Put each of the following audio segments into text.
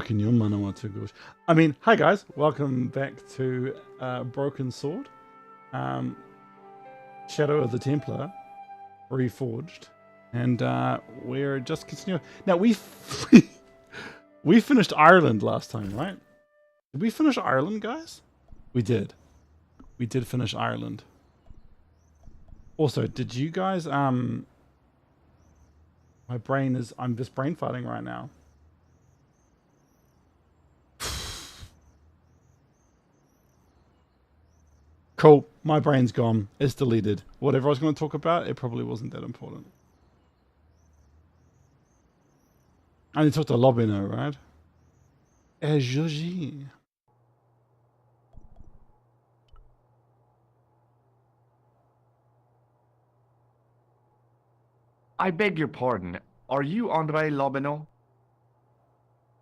Broken your Manawatu Gosh. I mean, hi guys, welcome back to Broken Sword. Shadow of the Templar, Reforged. And we're just continuing. Now, we finished Ireland last time, right? Did we finish Ireland, guys? We did. We did finish Ireland. Also, did you guys, my brain is, I'm just brain farting right now. Cool. My brain's gone. It's deleted. Whatever I was going to talk about, it probably wasn't that important. I only talked to Lobino, right? Joji. I beg your pardon. Are you Andre Lobino?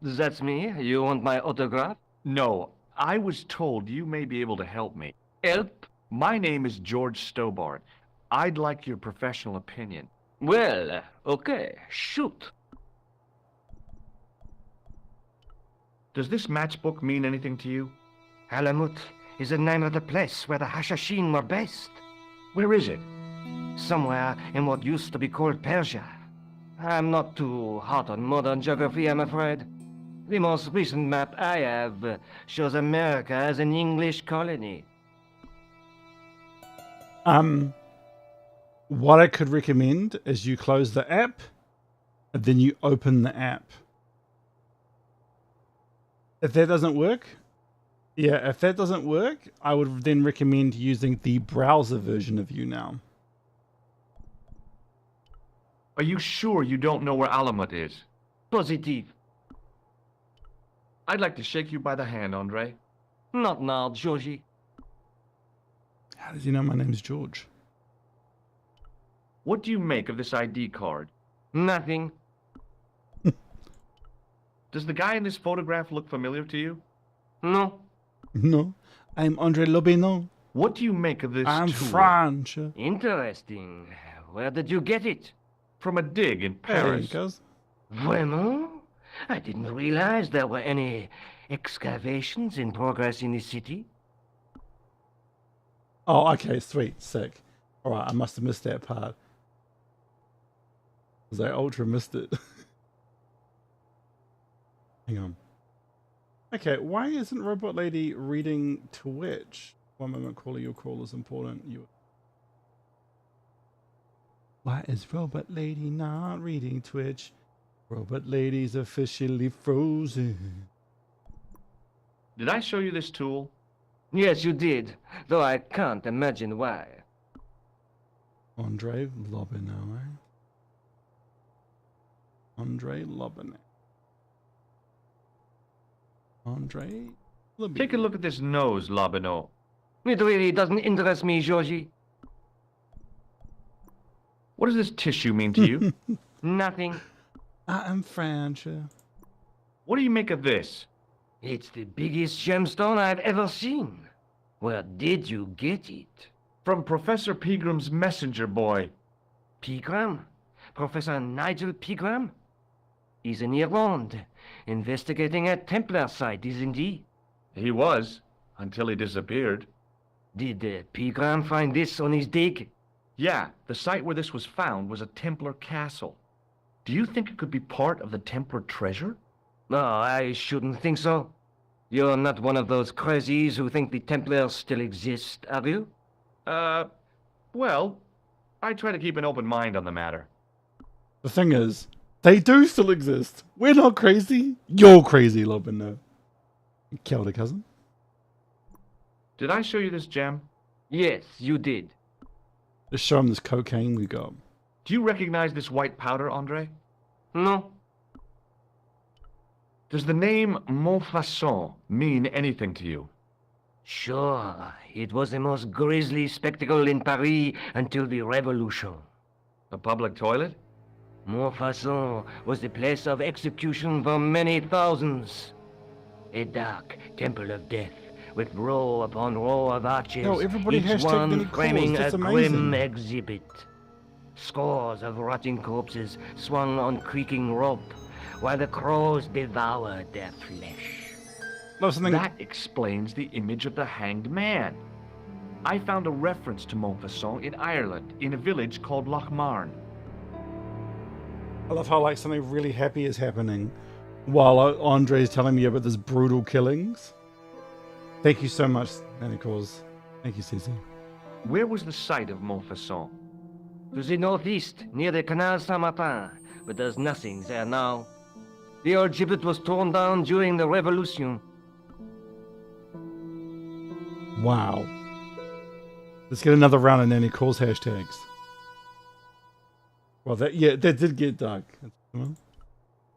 That's me. You want my autograph? No. I was told you may be able to help me. Help? My name is George Stobart. I'd like your professional opinion. Well, okay. Shoot. Does this matchbook mean anything to you? Alamut is the name of the place where the Hashashin were based. Where is it? Somewhere in what used to be called Persia. I'm not too hot on modern geography, I'm afraid. The most recent map I have shows America as an English colony. What I could recommend is you close the app and then you open the app. If that doesn't work, I would then recommend using the browser version of YouNow. Are you sure you don't know where Alamut is? Positive. I'd like to shake you by the hand, Andre. Not now, Georgie. How does he know my name's George? What do you make of this ID card? Nothing. Does the guy in this photograph look familiar to you? No. No, I'm Andre Lobino. What do you make of this I'm tool? French. Interesting. Where did you get it? From a dig in Paris. Hey, guys. Vraiment? I didn't realize there were any excavations in progress in the city. Oh, okay, sweet, sick. Alright, I must have missed that part. Because I ultra missed it. Hang on. Okay, why isn't Robot Lady reading Twitch? One moment, caller, your call is important. Why is Robot Lady not reading Twitch? Robot Lady's officially frozen. Did I show you this tool? Yes, you did, though I can't imagine why. Andre Lobino, eh? Andre Lobino. Andre Lobino. Take a look at this nose, Lobino. It really doesn't interest me, Georgie. What does this tissue mean to you? Nothing. I am French. What do you make of this? It's the biggest gemstone I've ever seen. Where did you get it? From Professor Pegram's messenger boy. Pegram? Professor Nigel Pegram? He's in Ireland, investigating a Templar site, isn't he? He was, until he disappeared. Did Pegram find this on his dig? Yeah, the site where this was found was a Templar castle. Do you think it could be part of the Templar treasure? No, I shouldn't think so. You're not one of those crazies who think the Templars still exist, are you? Well, I try to keep an open mind on the matter. The thing is, they do still exist. We're not crazy. You're crazy, Lobino. Kia ora, cousin. Did I show you this gem? Yes, you did. Let's show him this cocaine we got. Do you recognize this white powder, Andre? No. Does the name Montfaucon mean anything to you? Sure, it was the most grisly spectacle in Paris until the Revolution. A public toilet? Montfaucon was the place of execution for many thousands. A dark temple of death, with row upon row of arches, Yo, everybody each hashtag one many calls, framing a that's grim amazing. exhibit. Scores of rotting corpses swung on creaking rope, while the crows devoured their flesh. Love something. That explains the image of the hanged man. I found a reference to Montfaucon in Ireland, in a village called Lochmarn. I love how like something really happy is happening while Andre is telling me about this brutal killings. Thank you so much, Nanicors. Thank you, Cece. Where was the site of Montfaucon? To the northeast, near the Canal Saint-Martin, but there's nothing there now. The old gibbet was torn down during the Revolution. Wow. Let's get another round of Nanicors hashtags. Well, that did get dark.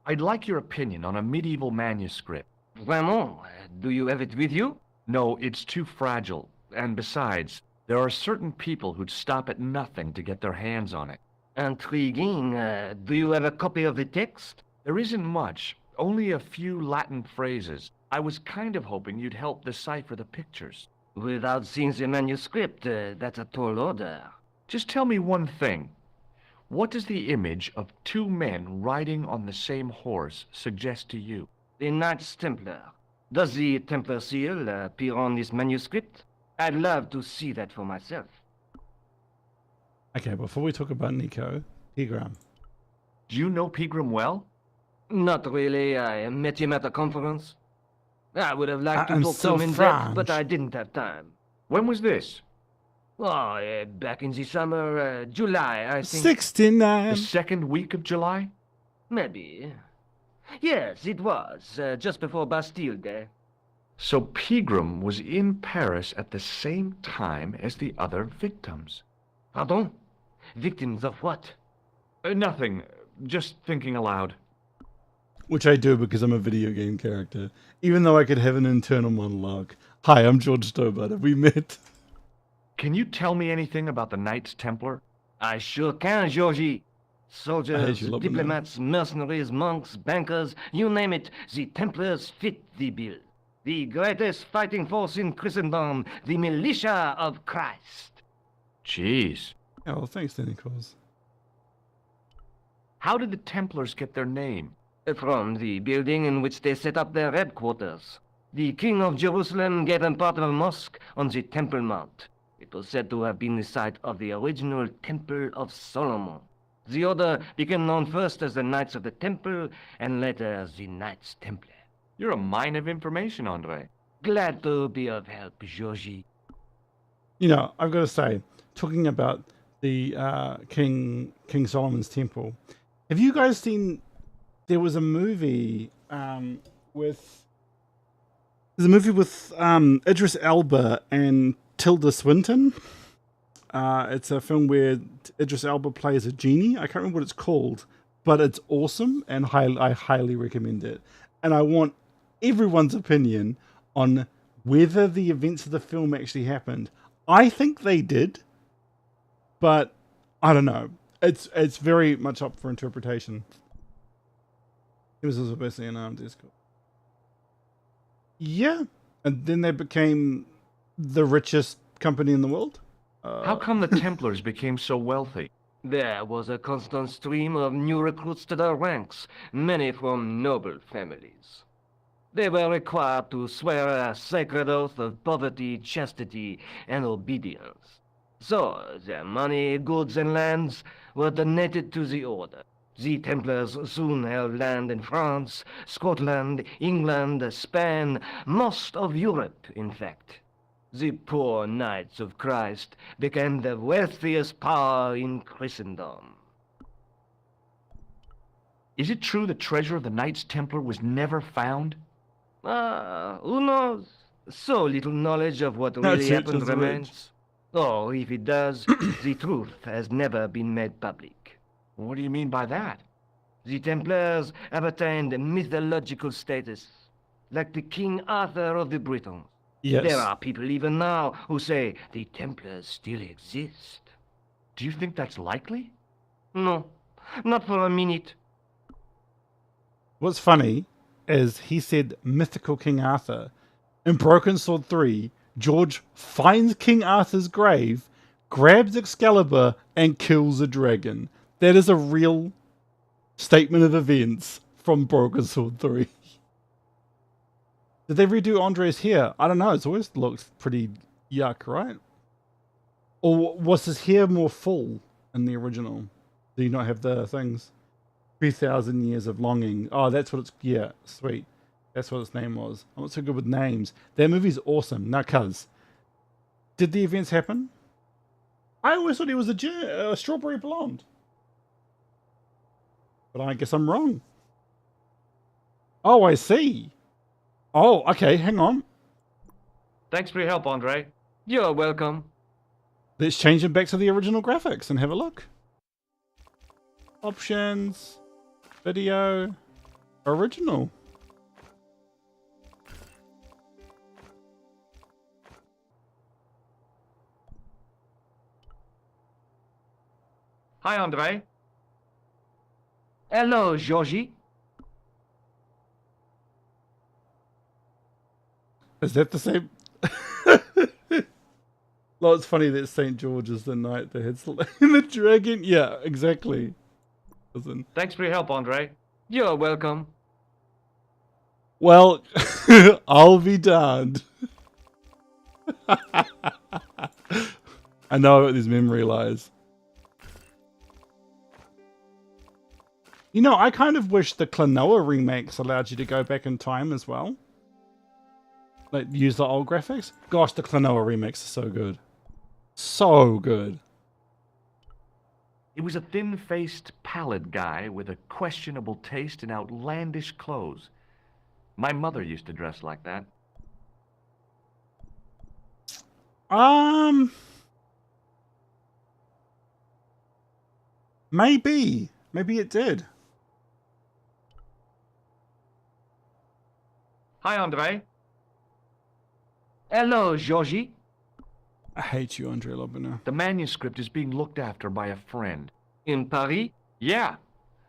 I'd like your opinion on a medieval manuscript. Vraiment? Do you have it with you? No, it's too fragile. And besides, there are certain people who'd stop at nothing to get their hands on it. Intriguing. Do you have a copy of the text? There isn't much, only a few Latin phrases. I was kind of hoping you'd help decipher the pictures. Without seeing the manuscript, that's a tall order. Just tell me one thing. What does the image of two men riding on the same horse suggest to you? The Knights Templar. Does the Templar seal appear on this manuscript? I'd love to see that for myself. Okay, before we talk about Nico, Pegram. Do you know Pegram well? Not really. I met him at a conference. I would have liked to I'm talk so to him in French. depth, but I didn't have time. When was this? Oh, back in the summer, July, I think. 69. The second week of July? Maybe. Yes, it was, just before Bastille Day. So Pegram was in Paris at the same time as the other victims. Pardon? Victims of what? Nothing. Just thinking aloud. Which I do because I'm a video game character. Even though I could have an internal monologue. Hi, I'm George Stobart. Have we met? Can you tell me anything about the Knights Templar? I sure can, Georgie. I Soldiers, hate you, Lobo, diplomats, mercenaries, monks, bankers, you name it, the Templars fit the bill. The greatest fighting force in Christendom, the militia of Christ. Jeez. Oh, well, thanks, Nanicors. How did the Templars get their name? From the building in which they set up their headquarters. The King of Jerusalem gave them part of a mosque on the Temple Mount. It was said to have been the site of the original Temple of Solomon. The order became known first as the Knights of the Temple, and later as the Knights Templar. You're a mine of information, Andre. Glad to be of help, Georgie. You know, I've got to say, talking about the King Solomon's Temple, have you guys seen? There was a movie with Idris Elba and Tilda Swinton. It's a film where Idris Elba plays a genie. I can't remember what it's called, but it's awesome, and I highly recommend it. And I want everyone's opinion on whether the events of the film actually happened. I think they did, but I don't know. It's very much up for interpretation. It was also basically an Discord. Yeah, and then they became the richest company in the world. How come the Templars became so wealthy? There was a constant stream of new recruits to their ranks, many from noble families. They were required to swear a sacred oath of poverty, chastity, and obedience. So, their money, goods, and lands were donated to the order. The Templars soon held land in France, Scotland, England, Spain, most of Europe, in fact. The poor Knights of Christ became the wealthiest power in Christendom. Is it true the treasure of the Knights Templar was never found? Who knows? So little knowledge of what That's really it, happened just remains. Or, if it does, the truth has never been made public. What do you mean by that? The Templars have attained mythological status, like the King Arthur of the Britons. Yes. There are people even now who say the Templars still exist. Do you think that's likely? No, not for a minute. What's funny is he said mythical King Arthur. In Broken Sword 3, George finds King Arthur's grave, grabs Excalibur, and kills a dragon. That is a real statement of events from Broken Sword 3. Did they redo Andre's hair? I don't know. It's always looks pretty yuck, right? Or was his hair more full in the original? Do you not have the things? 3,000 Years of Longing. Oh, that's what it's... Yeah, sweet. That's what its name was. I'm not so good with names. That movie's awesome. Now, cuz, did the events happen? I always thought he was a strawberry blonde. But I guess I'm wrong. Oh, I see. Oh, okay, hang on. Thanks for your help, Andre. You're welcome. Let's change them back to the original graphics and have a look. Options. Video. Original. Hi, Andre. Hello, Georgie. Is that the same? Well, it's funny that St. George is the knight that had the dragon. Yeah, exactly. Listen. Thanks for your help, Andre. You're welcome. Well, I'll be darned. I know what his memory lies. You know, I kind of wish the Klonoa remakes allowed you to go back in time as well. Like, use the old graphics. Gosh, the Klonoa remakes are so good. So good. He was a thin-faced, pallid guy with a questionable taste in outlandish clothes. My mother used to dress like that. Maybe. Maybe it did. Hi, Andre. Hello, Georgie. I hate you, Andre Lobiner. The manuscript is being looked after by a friend. In Paris? Yeah,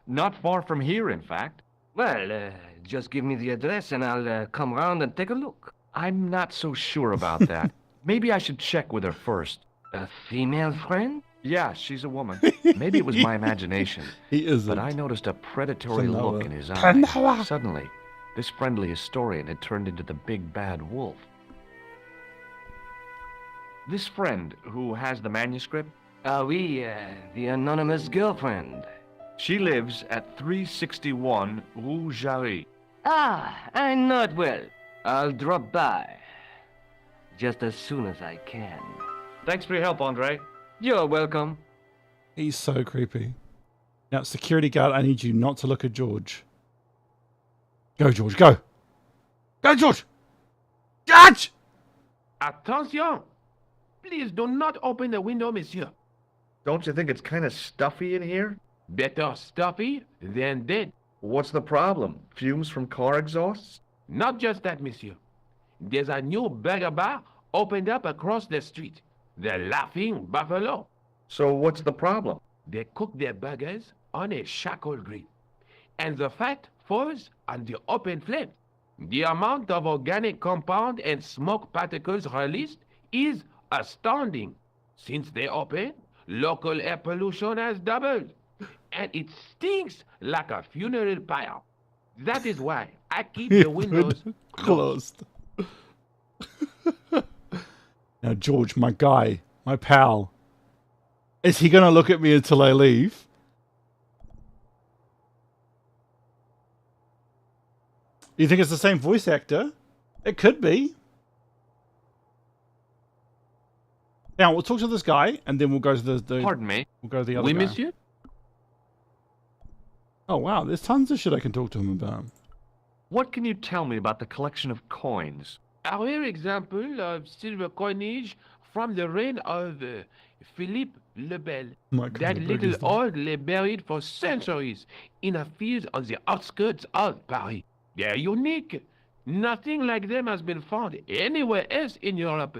not far from here, in fact. Well, just give me the address and I'll come round and take a look. I'm not so sure about that. Maybe I should check with her first. A female friend? Yeah, she's a woman. Maybe it was my imagination. He isn't. But I noticed a predatory Klonoa. look in his Klonoa. eyes. Suddenly, this friendly historian had turned into the big bad wolf. This friend who has the manuscript, Oui, the anonymous girlfriend. she lives at 361 Rue Jarry. Ah, I know it well. I'll drop by. Just as soon as I can. Thanks for your help, Andre. You're welcome. He's so creepy. Now, security guard, I need you not to look at George. Go, George, go. Go, George. George! Attention! Please do not open the window, monsieur. Don't you think it's kind of stuffy in here? Better stuffy than dead. What's the problem? Fumes from car exhausts? Not just that, monsieur. There's a new burger bar opened up across the street. The Laughing Buffalo. So what's the problem? They cook their burgers on a charcoal grill. And the fat falls on the open flame. The amount of organic compound and smoke particles released is astounding. Since they opened, local air pollution has doubled. And it stinks like a funeral pyre. That is why I keep the windows closed. Now, George, my guy, my pal, is he going to look at me until I leave? You think it's the same voice actor? It could be. Now, we'll talk to this guy, and then we'll go to the Pardon me. we'll go to the other Oui, guy. monsieur? Oh, wow, there's tons of shit I can talk to him about. What can you tell me about the collection of coins? A rare example of silver coinage from the reign of Philippe le Bel. My God, That the little biggest thing. old lay buried for centuries in a field on the outskirts of Paris. They're unique. Nothing like them has been found anywhere else in Europe.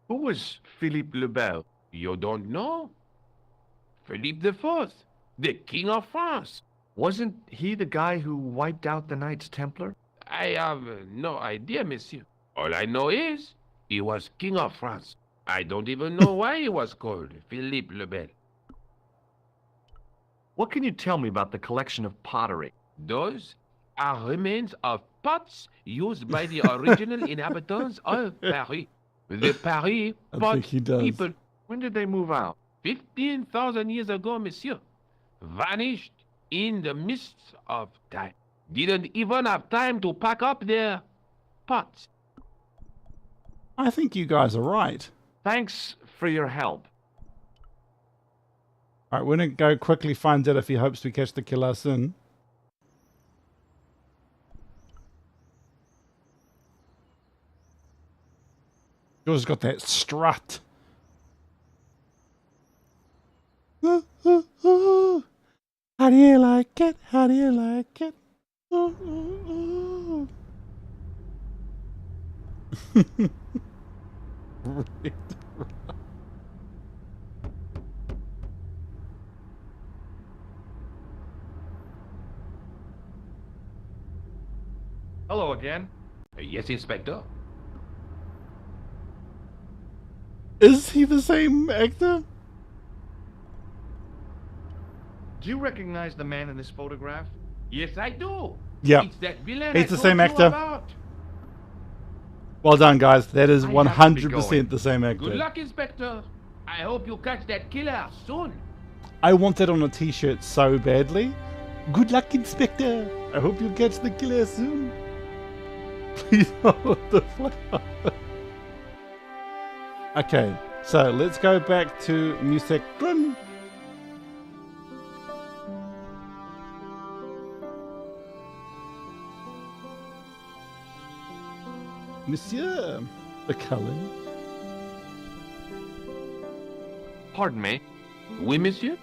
Who was Philippe le Bel? You don't know? Philippe IV, the King of France. Wasn't he the guy who wiped out the Knights Templar? I have no idea, monsieur. All I know is he was King of France. I don't even know why he was called Philippe le Bel. What can you tell me about the collection of pottery? Those are remains of pots used by the original inhabitants of Paris. The Paris I pot think he does. people When did they move out? 15,000 years ago, monsieur. Vanished in the mists of time. Didn't even have time to pack up their pots. I think you guys are right. Thanks for your help. All right, we're going to go quickly find out if he hopes we catch the killer soon. George's got that strut. How do you like it? How do you like it? Hello again. Yes, Inspector. Is he the same actor? Do you recognize the man in this photograph? Yes, I do. Yeah. It's that villain It's I the told same you actor. about. Well done, guys. That is I have to be 100% going. the same Good actor. luck, Inspector. I hope you catch that killer soon. I want that on a t-shirt so badly. Good luck, Inspector. I hope you catch the killer soon. Please hold the flower. Okay, so let's go back to New Sectron. Monsieur McCullen. Pardon me. Oui, monsieur?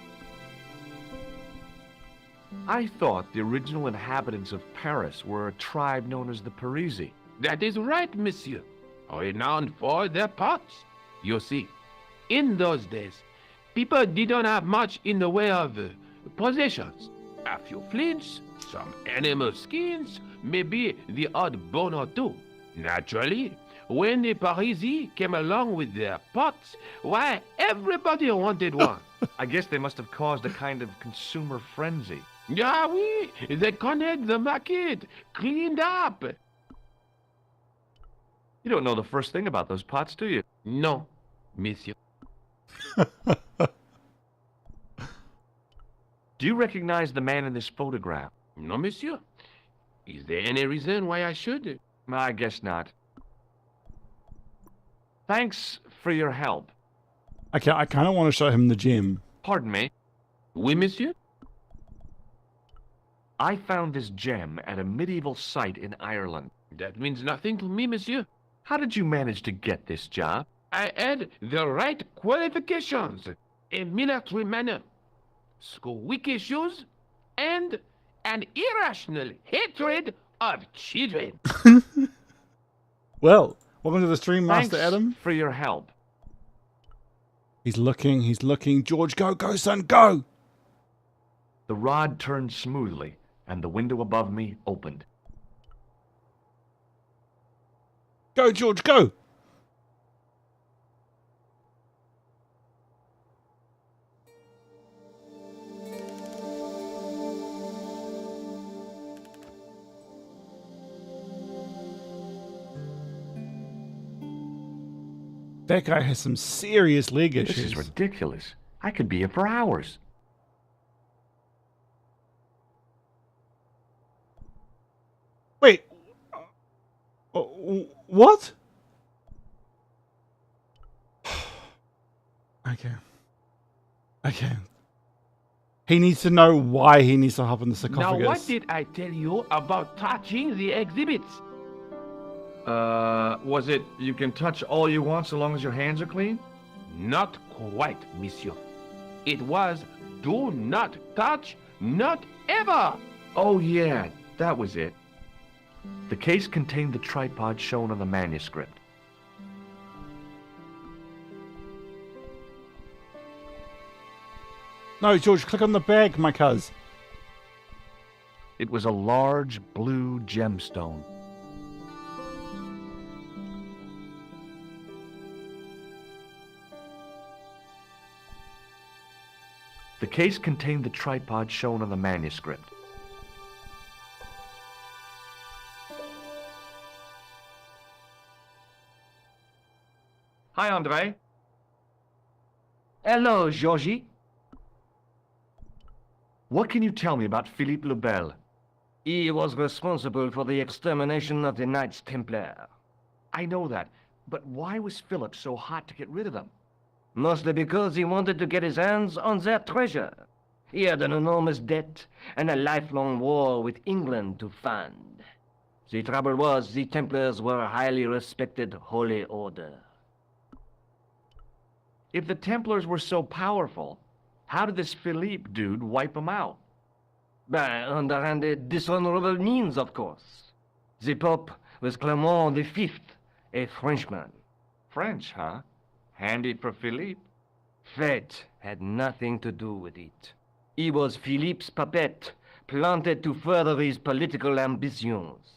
I thought the original inhabitants of Paris were a tribe known as the Parisi. That is right, monsieur. Renowned for their pots. You see, in those days, people didn't have much in the way of possessions. A few flints, some animal skins, maybe the odd bone or two. Naturally, when the Parisi came along with their pots, why, everybody wanted one. I guess they must have caused a kind of consumer frenzy. Ah oui, they connect the market, cleaned up. You don't know the first thing about those pots, do you? No, monsieur. Do you recognize the man in this photograph? No, monsieur. Is there any reason why I should? I guess not. Thanks for your help. Okay, I kind of want to show him the gem. Pardon me. Oui, monsieur? I found this gem at a medieval site in Ireland. That means nothing to me, monsieur. How did you manage to get this job? I had the right qualifications. A military manner, squeaky shoes, and an irrational hatred of children. Well, welcome to the stream, Thanks Master Adam. for your help. He's looking. George, go, son, go! The rod turned smoothly, and the window above me opened. Go, George, go! That guy has some serious leg issues. This is ridiculous. I could be here for hours. Wait. What? Okay. He needs to know why he needs to hop in the sarcophagus. Now, what did I tell you about touching the exhibits? Was it you can touch all you want so long as your hands are clean? Not quite, monsieur. It was do not touch, not ever. Oh, yeah, that was it. The case contained the tripod shown on the manuscript. No, George, click on the bag, my cuz. It was a large blue gemstone. The case contained the tripod shown on the manuscript. Hi, Andre. Hello, Georgie. What can you tell me about Philippe le Bel? He was responsible for the extermination of the Knights Templar. I know that, but why was Philip so hot to get rid of them? Mostly because he wanted to get his hands on their treasure. He had an enormous debt and a lifelong war with England to fund. The trouble was, the Templars were a highly respected holy order. If the Templars were so powerful, how did this Philippe dude wipe them out? By underhanded, dishonorable means, of course. The Pope was Clement V, a Frenchman. French, huh? Handy for Philippe. Fate had nothing to do with it. He was Philippe's puppet, planted to further his political ambitions.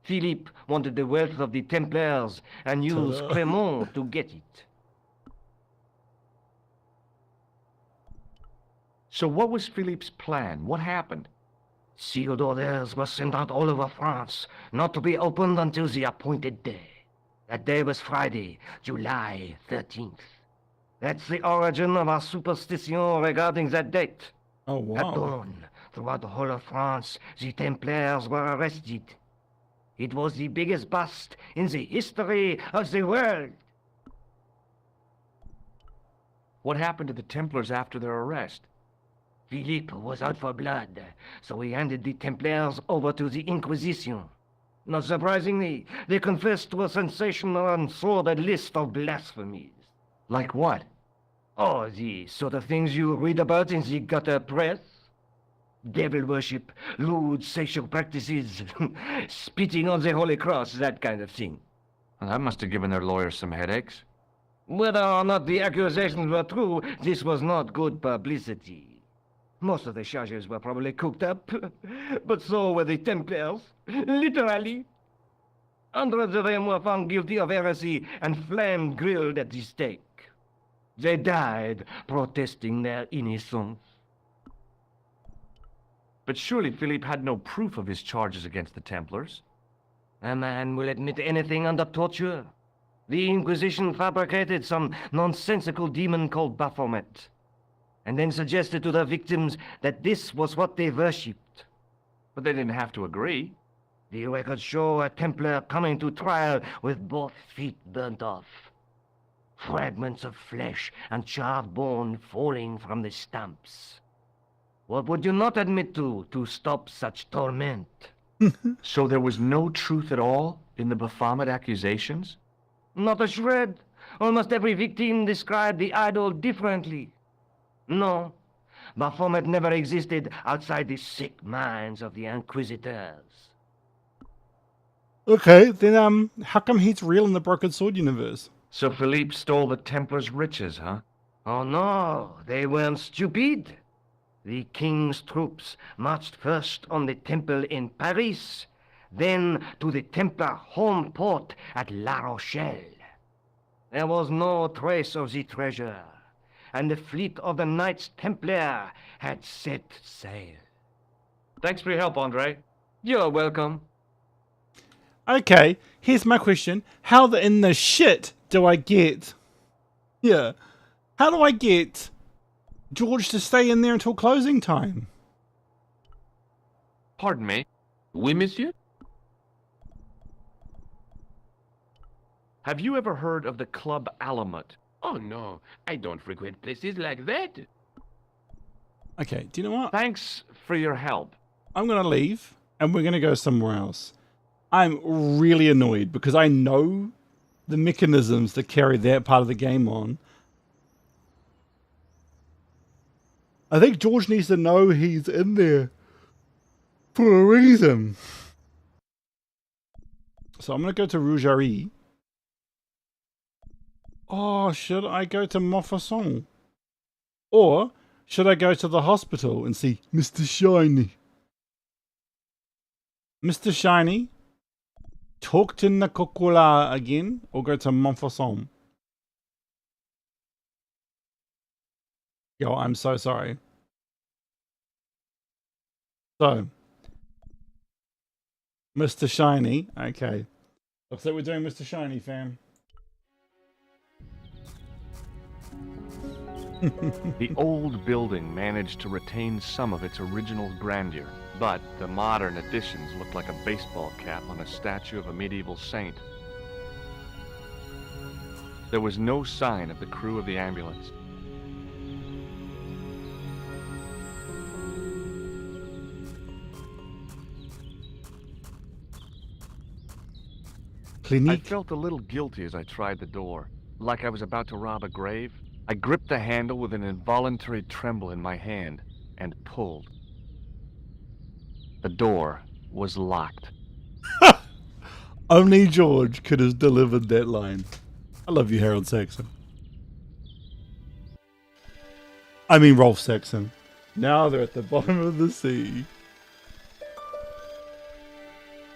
Philippe wanted the wealth of the Templars and used Clement to get it. So what was Philippe's plan? What happened? Sealed orders were sent out all over France, not to be opened until the appointed day. That day was Friday, July 13th. That's the origin of our superstition regarding that date. Oh, wow. At dawn, throughout the whole of France, the Templars were arrested. It was the biggest bust in the history of the world. What happened to the Templars after their arrest? Philippe was out for blood, so he handed the Templars over to the Inquisition. Not surprisingly, they confessed to a sensational and sordid list of blasphemies. Like what? Oh, the sort of things you read about in the gutter press. Devil worship, lewd sexual practices, spitting on the Holy Cross, that kind of thing. Well, that must have given their lawyers some headaches. Whether or not the accusations were true, this was not good publicity. Most of the charges were probably cooked up, but so were the Templars, literally. Hundreds of them were found guilty of heresy and flame-grilled at the stake. They died protesting their innocence. But surely Philippe had no proof of his charges against the Templars. A man will admit anything under torture. The Inquisition fabricated some nonsensical demon called Baphomet, and then suggested to their victims that this was what they worshipped. But they didn't have to agree. The records show a Templar coming to trial with both feet burnt off. Fragments of flesh and charred bone falling from the stumps. What would you not admit to stop such torment? So there was no truth at all in the Baphomet accusations? Not a shred. Almost every victim described the idol differently. No, Baphomet never existed outside the sick minds of the Inquisitors. Okay, then how come he's real in the Broken Sword universe? So Philippe stole the Templars' riches, huh? Oh no, they weren't stupid. The king's troops marched first on the temple in Paris, then to the Templar home port at La Rochelle. There was no trace of the treasure, and the fleet of the Knights Templar had set sail. Thanks for your help, Andre. You're welcome. Okay, here's my question. How in the shit do I get... Yeah. How do I get George to stay in there until closing time? Pardon me? Oui, monsieur? Have you ever heard of the Club Alamut? Oh, no. I don't frequent places like that. Okay, do you know what? Thanks for your help. I'm going to leave, and we're going to go somewhere else. I'm really annoyed because I know the mechanisms that carry that part of the game on. I think George needs to know he's in there for a reason. So I'm going to go to Rougerie. Oh, should I go to Montfaucon? Or should I go to the hospital and see Mr. Shiny? Mr. Shiny, talk to Nakokula again, or go to Montfaucon? Yo, I'm so sorry. So, Mr. Shiny. Okay. Looks like we're doing Mr. Shiny, fam. The old building managed to retain some of its original grandeur, but the modern additions looked like a baseball cap on a statue of a medieval saint. There was no sign of the crew of the ambulance. I Clinique. felt a little guilty as I tried the door, like I was about to rob a grave. I gripped the handle with an involuntary tremble in my hand and pulled. The door was locked. Only George could have delivered that line. I love you, Harold Saxon. I mean, Rolf Saxon. Now they're at the bottom of the sea.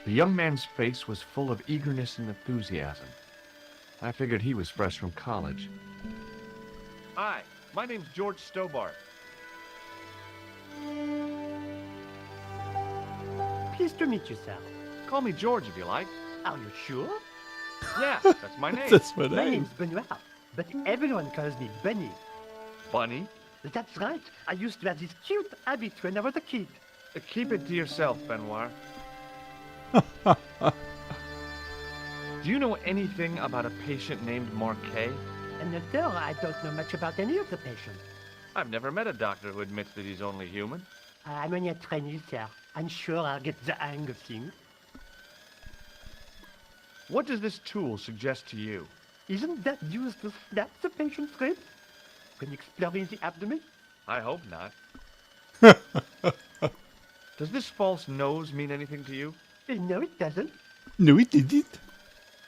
The young man's face was full of eagerness and enthusiasm. I figured he was fresh from college. Hi, my name's George Stobart. Pleased to meet you, sir. Call me George if you like. Are you sure? Yeah, that's my name. That's my My name. name's Benoit, but everyone calls me Bunny. Bunny. That's right. I used to have this cute habit when I was a kid. Keep it to yourself, Benoit. Do you know anything about a patient named Marquet? And no, sir, I don't know much about any of the patients. I've never met a doctor who admits that he's only human. I'm only a trainee, sir. I'm sure I'll get the hang of things. What does this tool suggest to you? Isn't that used to snap the patient's ribs? When exploring the abdomen? I hope not. Does this false nose mean anything to you? No, it doesn't. No, it didn't.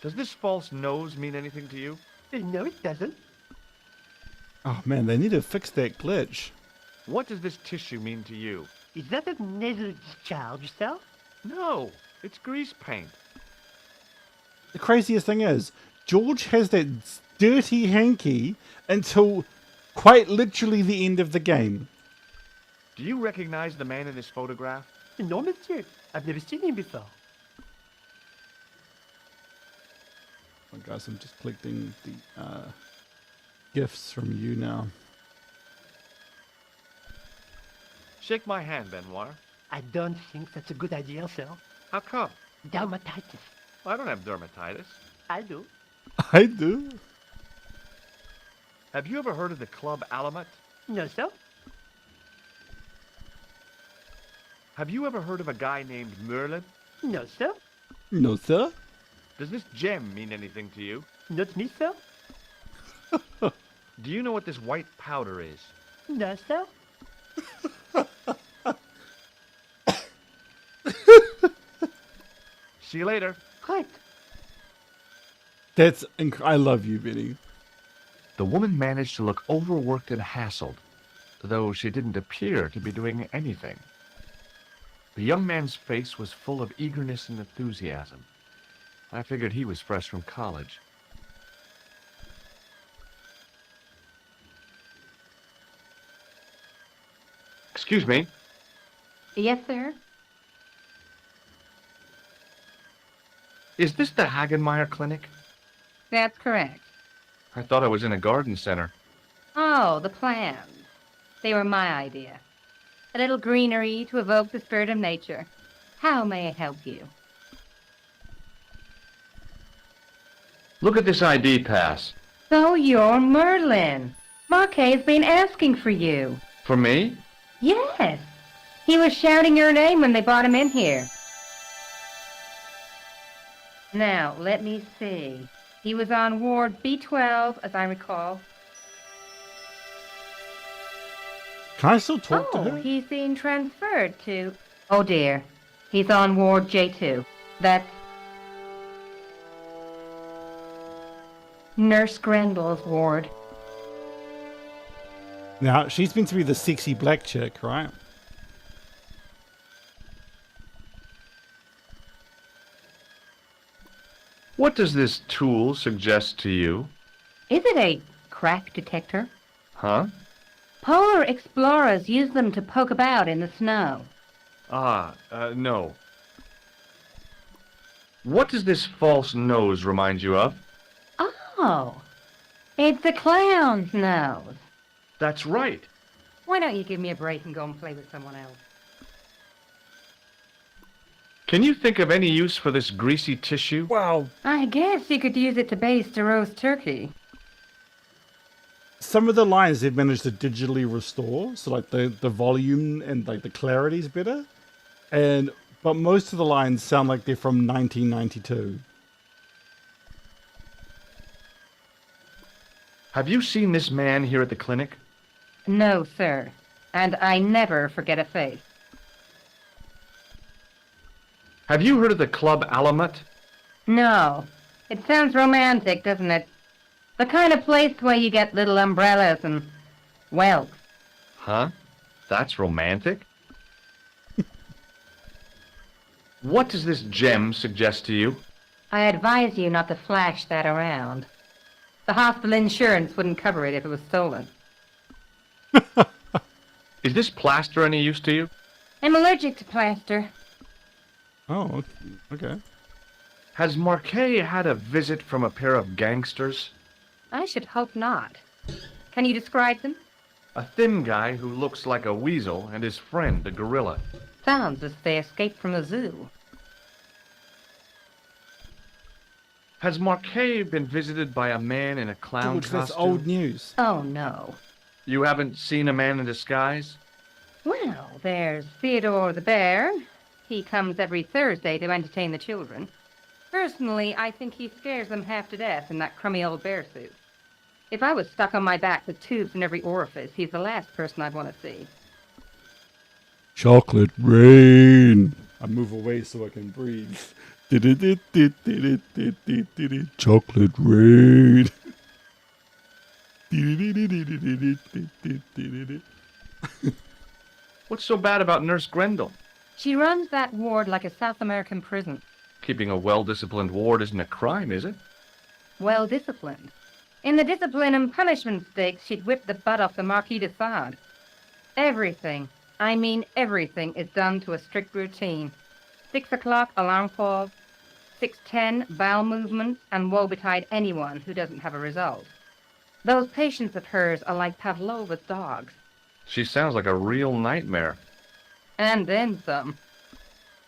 Does this false nose mean anything to you? No, it doesn't. Oh man, they need to fix that glitch. What does this tissue mean to you? Is that a nasal discharge, sir? No, it's grease paint. The craziest thing is, George has that dirty hanky until quite literally the end of the game. Do you recognize the man in this photograph? No, monsieur. I've never seen him before. Oh, guys, I'm just collecting the gifts from you now. Shake my hand, Benoit. I don't think that's a good idea, sir. How come? Dermatitis. I don't have dermatitis. I do. I do. Have you ever heard of the Club Alamet? No, sir. Have you ever heard of a guy named Merlin? No, sir. No, sir. Does this gem mean anything to you? Not me, sir. Do you know what this white powder is? No, sir. See you later. Right. That's I love you, Benny. The woman managed to look overworked and hassled, though she didn't appear to be doing anything. The young man's face was full of eagerness and enthusiasm. I figured he was fresh from college. Excuse me. Yes, sir. Is this the Hagenmeyer Clinic? That's correct. I thought I was in a garden center. Oh, the plans. They were my idea. A little greenery to evoke the spirit of nature. How may I help you? Look at this ID pass. So you're Merlin. Marquet's been asking for you. For me? Yes. He was shouting your name when they brought him in here. Now, let me see. He was on Ward B12, as I recall. Can I still talk to Oh, her? he's being transferred to... Oh, dear. He's on Ward J2. That's... Nurse Grenville's ward. Now, she's meant to be the sexy black chick, right? What does this tool suggest to you? Is it a crack detector? Huh? Polar explorers use them to poke about in the snow. No. What does this false nose remind you of? Oh, it's a clown's nose. That's right. Why don't you give me a break and go and play with someone else? Can you think of any use for this greasy tissue? Wow. I guess you could use it to baste a roast turkey. Some of the lines they've managed to digitally restore, so like the volume and like the clarity is better, but most of the lines sound like they're from 1992. Have you seen this man here at the clinic? No, sir. And I never forget a face. Have you heard of the Club Alamet? No. It sounds romantic, doesn't it? The kind of place where you get little umbrellas and whelks. Huh? That's romantic? What does this gem suggest to you? I advise you not to flash that around. The hospital insurance wouldn't cover it if it was stolen. Is this plaster any use to you? I'm allergic to plaster. Oh, okay. Has Marquet had a visit from a pair of gangsters? I should hope not. Can you describe them? A thin guy who looks like a weasel and his friend, a gorilla. Sounds as if they escaped from a zoo. Has Marquet been visited by a man in a clown George, that's costume? old news. Oh, no. You haven't seen a man in disguise? Well, there's Theodore the Bear. He comes every Thursday to entertain the children. Personally, I think he scares them half to death in that crummy old bear suit. If I was stuck on my back with tubes in every orifice, he's the last person I'd want to see. Chocolate rain. I move away so I can breathe. Chocolate rain. What's so bad about Nurse Grendel? She runs that ward like a South American prison. Keeping a well-disciplined ward isn't a crime, is it? Well disciplined. In the discipline and punishment stakes, she'd whip the butt off the Marquis de Sade. Everything, I mean everything, is done to a strict routine. 6 o'clock, alarm pause. 6:10, bowel movements, and woe betide anyone who doesn't have a result. Those patients of hers are like Pavlova's dogs. She sounds like a real nightmare. And then some.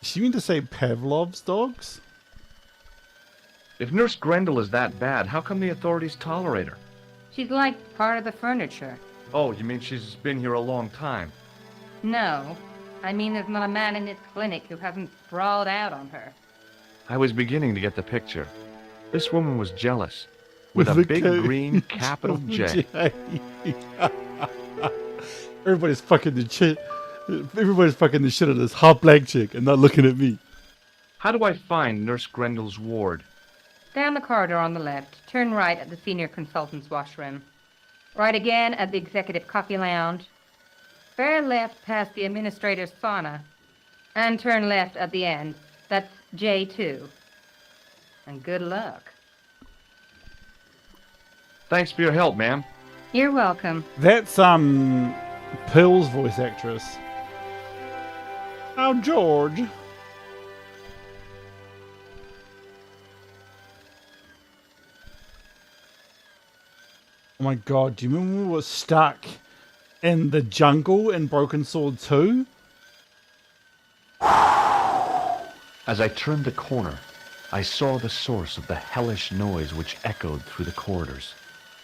She mean to say Pavlov's dogs? If Nurse Grendel is that bad, how come the authorities tolerate her? She's like part of the furniture. Oh, you mean she's been here a long time? No, I mean there's not a man in this clinic who hasn't sprawled out on her. I was beginning to get the picture. This woman was jealous. With a the big green capital J. Everybody's fucking the shit. Everybody's fucking the shit out of this hot black chick and not looking at me. How do I find Nurse Grendel's ward? Down the corridor on the left, turn right at the senior consultant's washroom. Right again at the executive coffee lounge. Bear left past the administrator's sauna. And turn left at the end. That's J2. And good luck. Thanks for your help, ma'am. You're welcome. That's Pearl's voice actress. Now George. Oh my god, do you remember when we were stuck in the jungle in Broken Sword 2? As I turned the corner, I saw the source of the hellish noise which echoed through the corridors.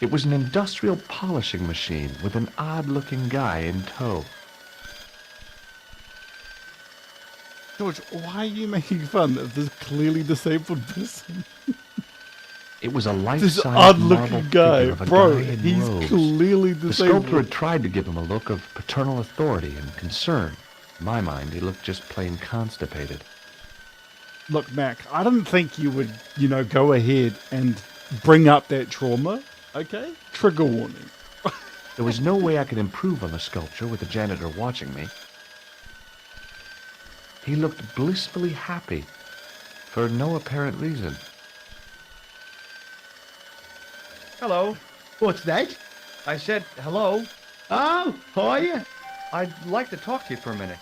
It was an industrial polishing machine with an odd-looking guy in tow. George, why are you making fun of this clearly disabled person? It was a This life-size odd-looking marble guy, figure of a bro. guy in He's robes. clearly The sculptor had disabled. tried to give him a look of paternal authority and concern. In my mind, he looked just plain constipated. Look, Mac, I didn't think you would, go ahead and bring up that trauma. Okay? Trigger warning. There was no way I could improve on the sculpture with the janitor watching me. He looked blissfully happy, for no apparent reason. Hello. What's that? I said hello. Oh, how are you? I'd like to talk to you for a minute.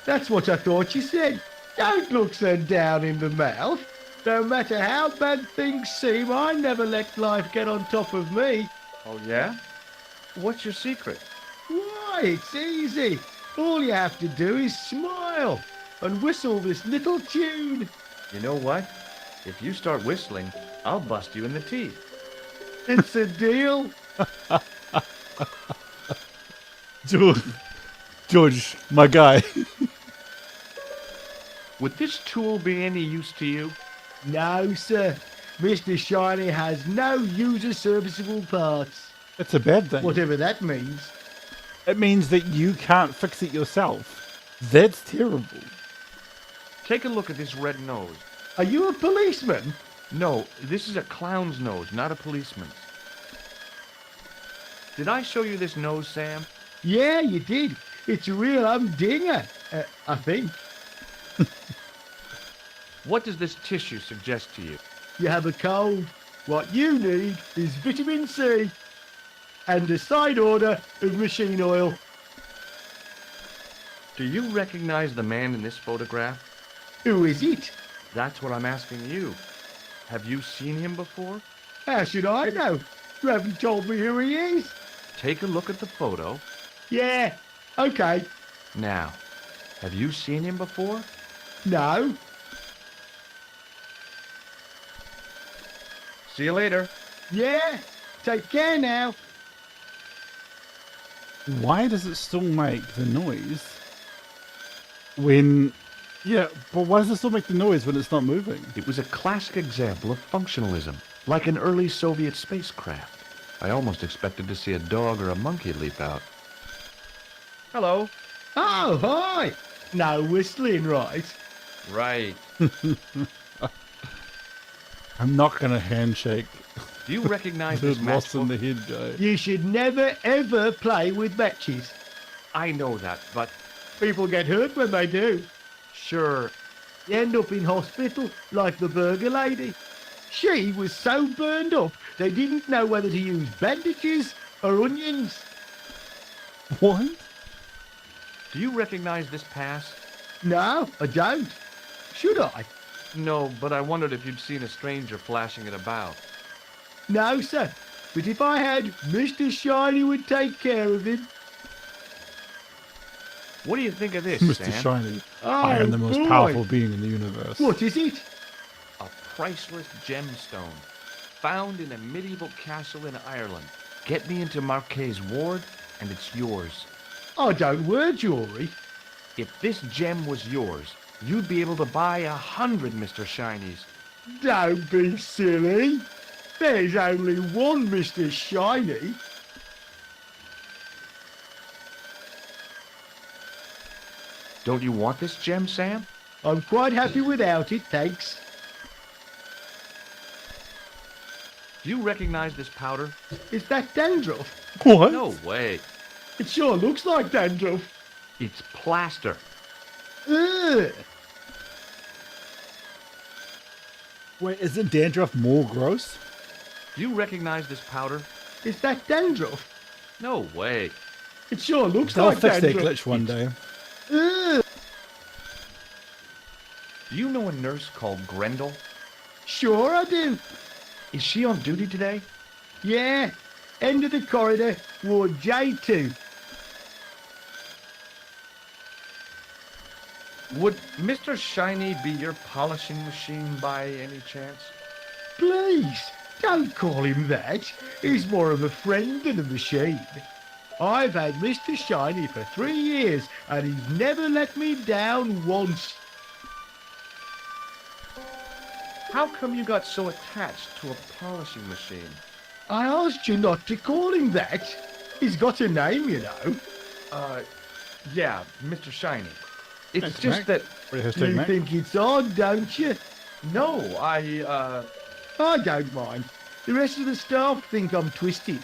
That's what I thought you said. Don't look so down in the mouth. No matter how bad things seem, I never let life get on top of me. Oh, yeah? What's your secret? Why, it's easy. All you have to do is smile and whistle this little tune. You know what? If you start whistling, I'll bust you in the teeth. It's a deal. George, my guy. Would this tool be any use to you? No, sir. Mr. Shiny has no user-serviceable parts. It's a bad thing. Whatever that means. It means that you can't fix it yourself. That's terrible. Take a look at this red nose. Are you a policeman? No, this is a clown's nose, not a policeman's. Did I show you this nose, Sam? Yeah, you did. It's a real humdinger, I think. What does this tissue suggest to you? You have a cold. What you need is vitamin C and a side order of machine oil. Do you recognize the man in this photograph? Who is it? That's what I'm asking you. Have you seen him before? How should I know? You haven't told me who he is. Take a look at the photo. Yeah, okay. Now, have you seen him before? No. See you later. Yeah, take care now. Why does it still make the noise when... Yeah, but why does it still make the noise when it's not moving? It was a classic example of functionalism, like an early Soviet spacecraft. I almost expected to see a dog or a monkey leap out. Hello. Oh, hi. No whistling, right? Right. I'm not going to handshake Do you recognize the this lost in matchbook? the head guy. You should never, ever play with matches. I know that, but People get hurt when they do. sure, You end up in hospital like the burger lady. She was so burned up, they didn't know whether to use bandages or onions. What? do you recognize this pass? No, I don't. Should I? No, but I wondered if you'd seen a stranger flashing it about. No, sir. But if I had, Mr. Shiny would take care of him. What do you think of this, Mr. Sam? Shiny. I am the most boy. powerful being in the universe. What is it? A priceless gemstone found in a medieval castle in Ireland. Get me into Marquet's ward, and it's yours. I don't wear jewellery. If this gem was yours, you'd be able to buy 100 Mr. Shinies. Don't be silly. There's only one Mr. Shiny. Don't you want this gem, Sam? I'm quite happy without it, thanks. Do you recognize this powder? Is that dandruff? What? No way. It sure looks like dandruff. It's plaster. Ugh. Wait, isn't dandruff more gross? Do you recognize this powder? Is that dandruff? No way. It sure looks They'll like fix that dandruff. glitch one day. Ugh. Do you know a nurse called Grendel? Sure I do. Is she on duty today? Yeah. End of the corridor, Ward J2. Would Mr. Shiny be your polishing machine by any chance? Please, don't call him that. He's more of a friend than a machine. I've had Mr. Shiny for 3 years, and he's never let me down once. How come you got so attached to a polishing machine? I asked you not to call him that. He's got a name, you know. Yeah, Mr. Shiny. It's Thanks, just Mac. that... Hashtag You Mac. think it's odd, don't you? No, I don't mind. The rest of the staff think I'm twisted.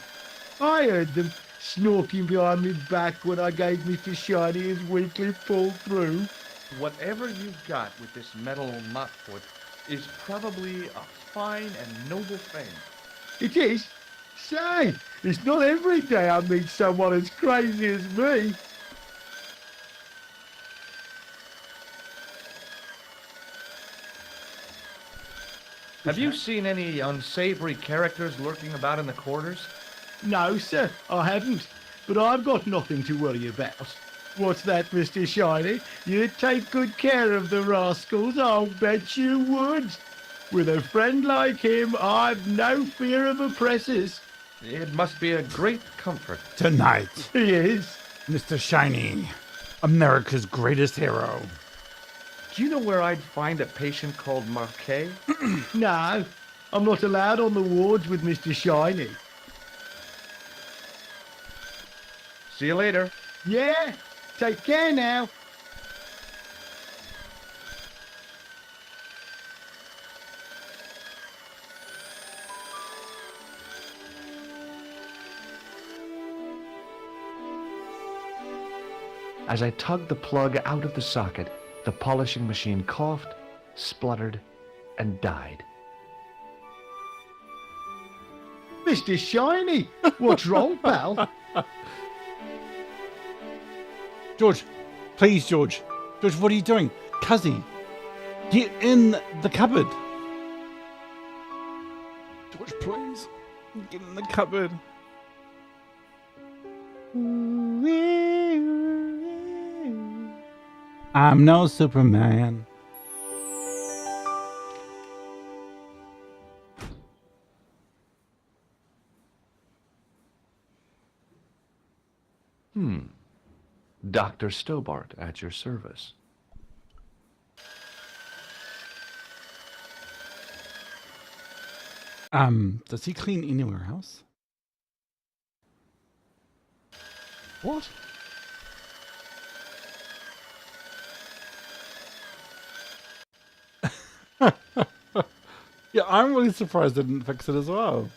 I heard them snorking behind me back when I gave Mr. Shiny his weekly pull through. whatever you've got with this metal mopfoot is probably a fine and noble thing. It is. Say, it's not every day I meet someone as crazy as me. Have you seen any unsavory characters lurking about in the quarters? No, sir, I haven't. But I've got nothing to worry about. What's that, Mr. Shiny? You'd take good care of the rascals, I'll bet you would. With a friend like him, I've no fear of oppressors. It must be a great comfort. Tonight, He is. Mr. Shiny, America's greatest hero. Do you know where I'd find a patient called Marquet? No, I'm not allowed on the wards with Mr. Shiny. See you later. Yeah, take care now. As I tugged the plug out of the socket, the polishing machine coughed, spluttered, and died. Mr. Shiny, what's wrong, pal? George, please, George. George, what are you doing? Cuzzy, get in the cupboard. George, please, get in the cupboard. I'm no Superman. Dr. Stobart at your service. Does he clean anywhere else? What? Yeah, I'm really surprised they didn't fix it as well.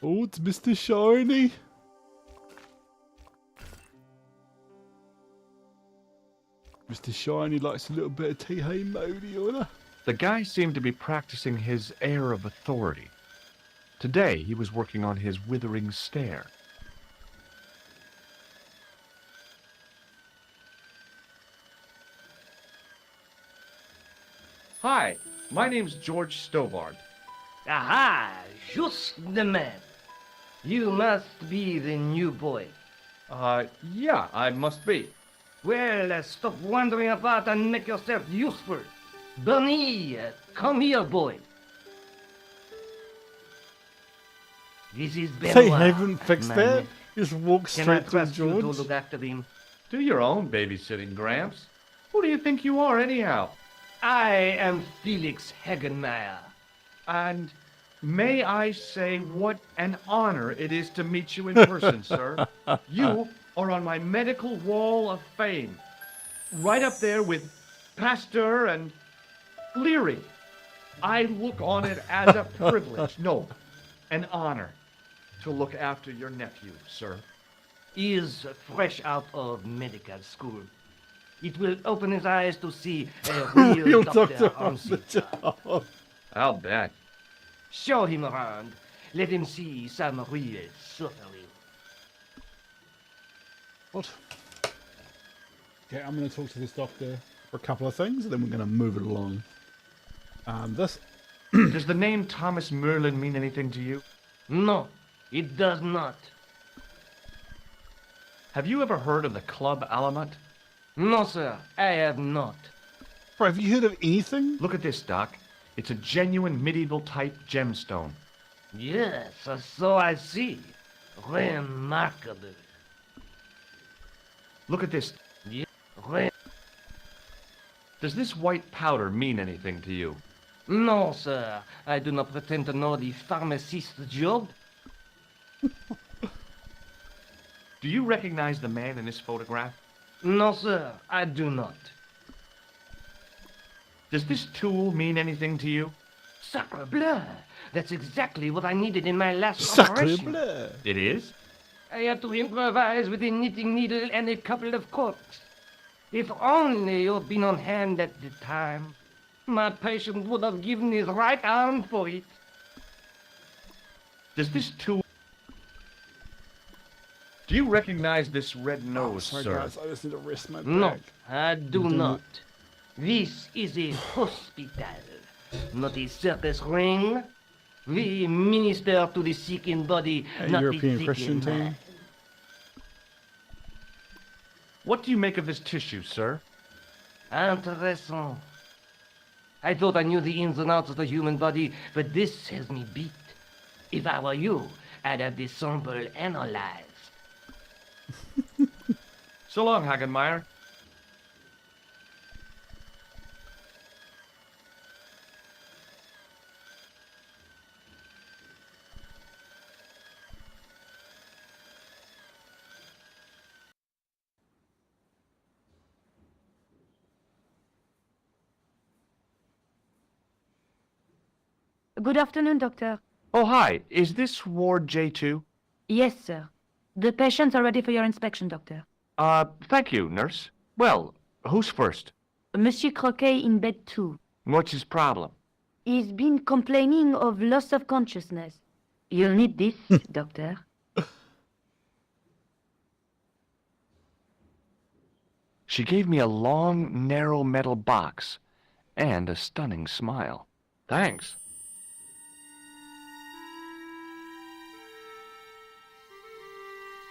Oh, it's Mr. Shiny. Mr. Shiny likes a little bit of tea, hey, Modi, order. The guy seemed to be practicing his air of authority. Today, he was working on his withering stare. Hi, my name's George Stobart. Aha! Just the man. You must be the new boy. Yeah, I must be. Well, stop wandering about and make yourself useful. Bernie, come here, boy. This is Benoit. They haven't fixed man. that. Just walk Can I straight to trust you to George. look after him? Do your own babysitting, Gramps. Who do you think you are, anyhow? I am Felix Hagenmeyer. And may I say what an honor it is to meet you in person, sir. You are on my medical wall of fame. Right up there with Pasteur and Leary. I look on it as a privilege, no, an honor, to look after your nephew, sir. He is fresh out of medical school. It will open his eyes to see a real Real doctor doctor on on the the job. I'll bet. Show him around. Let him see some real suffering. What? Okay, I'm going to talk to this doctor for a couple of things, and then we're going to move it along. This. Does the name Thomas Merlin mean anything to you? No, it does not. Have you ever heard of the Club Alamut? No, sir, I have not. Bro, have you heard of anything? Look at this, Doc. It's a genuine medieval type gemstone. Yes, so I see. Remarkable. Look at this. Yeah, re- Does this white powder mean anything to you? no, sir, I do not pretend to know the pharmacist's job. Do you recognize the man in this photograph? No, sir, I do not. Does this tool mean anything to you? Sacre bleu! That's exactly what I needed in my last Sacre operation. bleu. It is? I had to improvise with a knitting needle and a couple of corks. If only you'd been on hand at the time. My patient would have given his right arm for it. Does this tool... Do you recognize this red nose, Sorry, sir? guys, I just need to rest my back. No, I do You do not. This is a hospital. not a circus ring. We minister to the sick in body, not European the sick Christian in team. mind. What do you make of this tissue, sir? Intéressant. I thought I knew the ins and outs of the human body, but this has me beat. If I were you, I'd have this sample analyzed. So long, Hagenmeyer. Good afternoon, Doctor. Oh, hi. Is this Ward J2? Yes, sir. The patients are ready for your inspection, Doctor. Thank you, nurse. Well, who's first? Monsieur Croquet in bed 2. What's his problem? He's been complaining of loss of consciousness. You'll need this, Doctor. She gave me a long, narrow metal box and a stunning smile. Thanks.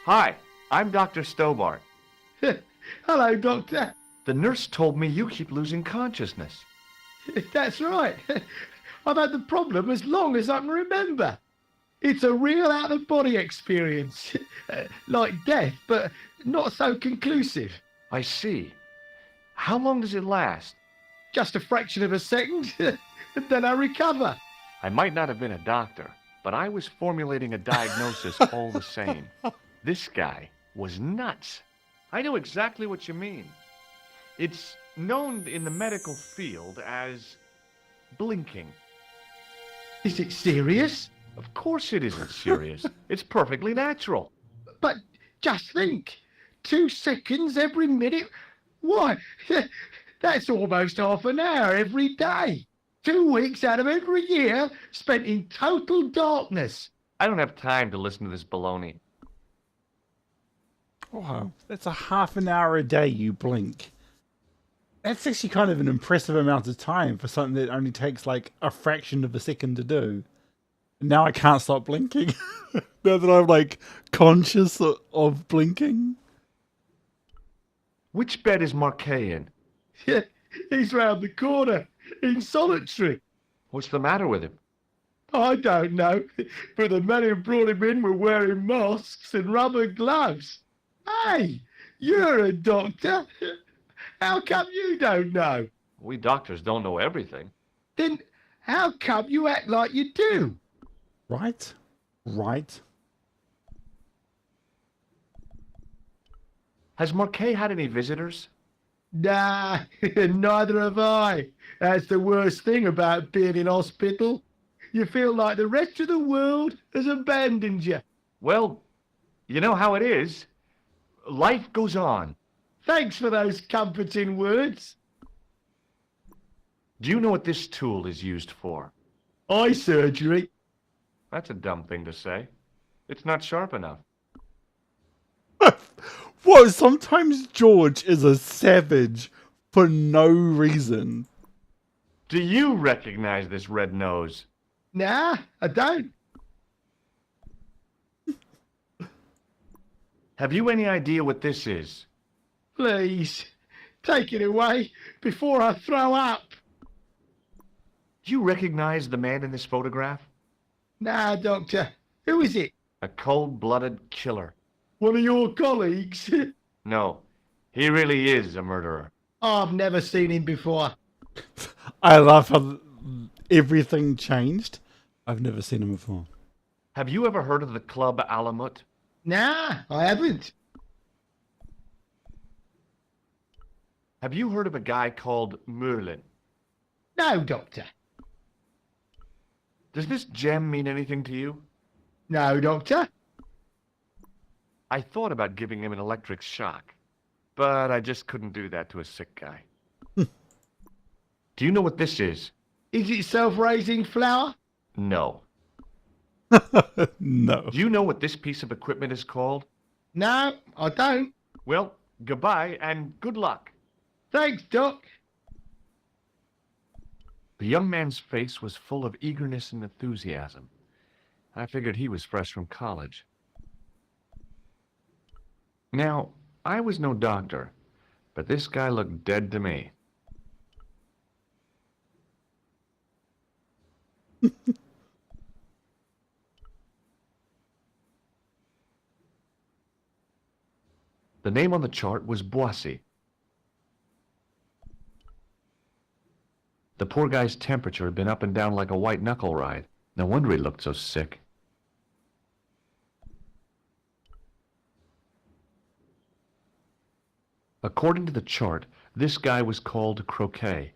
Hi, I'm Dr. Stobart. Hello, Doctor. The nurse told me you keep losing consciousness. That's right. I've had the problem as long as I can remember. It's a real out-of-body experience. Like death, but not so conclusive. I see. How long does it last? Just a fraction of a second, and then I recover. I might not have been a doctor, but I was formulating a diagnosis all the same. This guy was nuts. I know exactly what you mean. It's known in the medical field as blinking. Is it serious? Of course it isn't serious. It's perfectly natural. But just think, 2 seconds every minute? Why, that's almost half an hour every day. 2 weeks out of every year spent in total darkness. I don't have time to listen to this baloney. Wow, that's a half an hour a day you blink. That's actually kind of an impressive amount of time for something that only takes like a fraction of a second to do. Now I can't stop blinking. Now that I'm like conscious of blinking. Which bed is Marquet in? Yeah, he's round the corner, in solitary. What's the matter with him? I don't know, but the men who brought him in were wearing masks and rubber gloves. Hey, you're a doctor. How come you don't know? We doctors don't know everything. Then how come you act like you do? Right? Right. Has Marquet had any visitors? Nah, neither have I. That's the worst thing about being in hospital. You feel like the rest of the world has abandoned you. Well, you know how it is. Life goes on. Thanks for those comforting words. Do you know what this tool is used for? Eye surgery. That's a dumb thing to say. It's not sharp enough. Whoa, sometimes George is a savage for no reason. Do you recognize this red nose? Nah, I don't. Have you any idea what this is? Please, take it away before I throw up. Do you recognize the man in this photograph? Nah, Doctor. Who is it? A cold-blooded killer. One of your colleagues? No, he really is a murderer. I've never seen him before. I love how everything changed. I've never seen him before. Have you ever heard of the Club Alamut? Nah, I haven't. Have you heard of a guy called Merlin? No, Doctor. Does this gem mean anything to you? No, Doctor. I thought about giving him an electric shock, but I just couldn't do that to a sick guy. Do you know what this is? Is it self-raising flour? No. No. Do you know what this piece of equipment is called? No, I don't. Well, goodbye and good luck. Thanks, Doc. The young man's face was full of eagerness and enthusiasm. I figured he was fresh from college. Now, I was no doctor, but this guy looked dead to me. The name on the chart was Boissy. The poor guy's temperature had been up and down like a white knuckle ride. No wonder he looked so sick. According to the chart, this guy was called Croquet.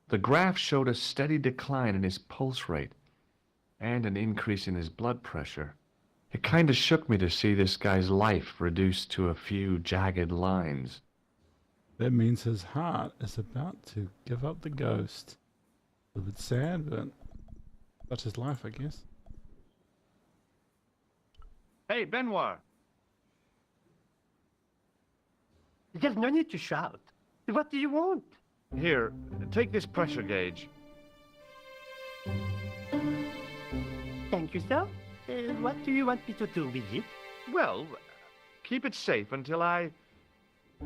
The graph showed a steady decline in his pulse rate and an increase in his blood pressure. It kind of shook me to see this guy's life reduced to a few jagged lines. That means his heart is about to give up the ghost. A bit sad, but that's his life, I guess. Hey, Benoit. There's no need to shout. What do you want? Here, take this pressure gauge. Thank you, sir. What do you want me to do with it? Well, keep it safe until I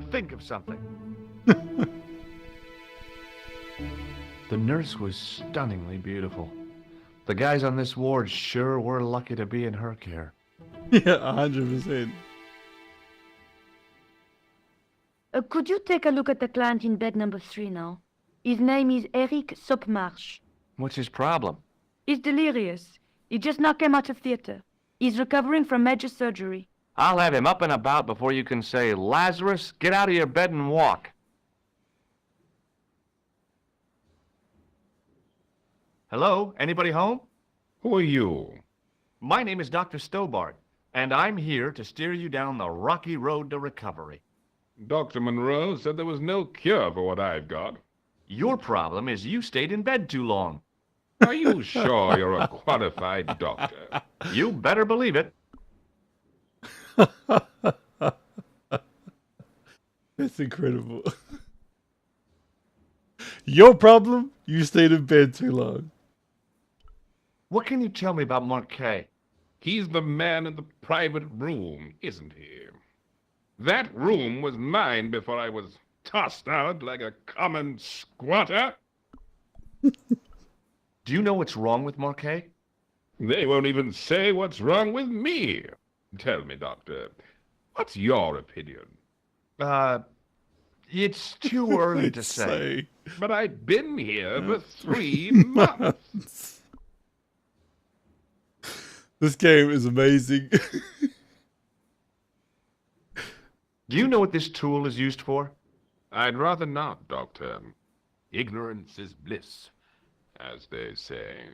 think of something. The nurse was stunningly beautiful. The guys on this ward sure were lucky to be in her care. Yeah, 100%. Could you take a look at the client in bed number 3 now? His name is Eric Sopmarsh. What's his problem? He's delirious. He just now came out of theater. He's recovering from major surgery. I'll have him up and about before you can say, Lazarus, get out of your bed and walk. Hello? Anybody home? Who are you? My name is Dr. Stobart, and I'm here to steer you down the rocky road to recovery. Dr. Monroe said there was no cure for what I've got. Your problem is you stayed in bed too long. Are you sure you're a qualified doctor? You better believe it. That's incredible. Your problem? You stayed in bed too long. What can you tell me about Marquet? He's the man in the private room, isn't he? That room was mine before I was tossed out like a common squatter. Do you know what's wrong with Marquet? They won't even say what's wrong with me. Tell me, Doctor, what's your opinion? It's too early to say. But I've been here for 3 months. This game is amazing. Do you know what this tool is used for? I'd rather not, Doctor. Ignorance is bliss, as they say.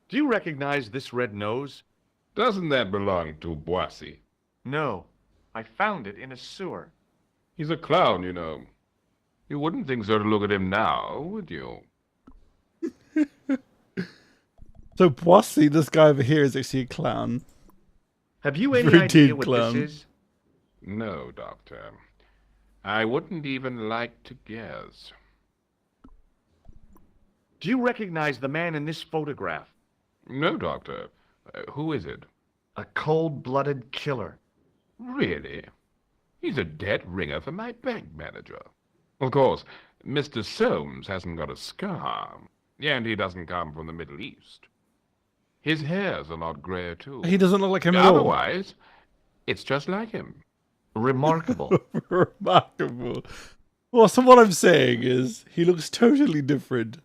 Do you recognize this red nose? Doesn't that belong to Boissy? No. I found it in a sewer. He's a clown, you know. You wouldn't think so to look at him now, would you? So Boissy, this guy over here, is actually a clown. Have you any Routine idea what clown. this is? No, Doctor. I wouldn't even like to guess. Do you recognize the man in this photograph? No, Doctor. Who is it? A cold-blooded killer. Really? He's a dead ringer for my bank manager. Of course, Mr. Soames hasn't got a scar, and he doesn't come from the Middle East. His hair's a lot grayer, too. He doesn't look like him at all. Otherwise, it's just like him. Remarkable. Remarkable. Well, so what I'm saying is, he looks totally different,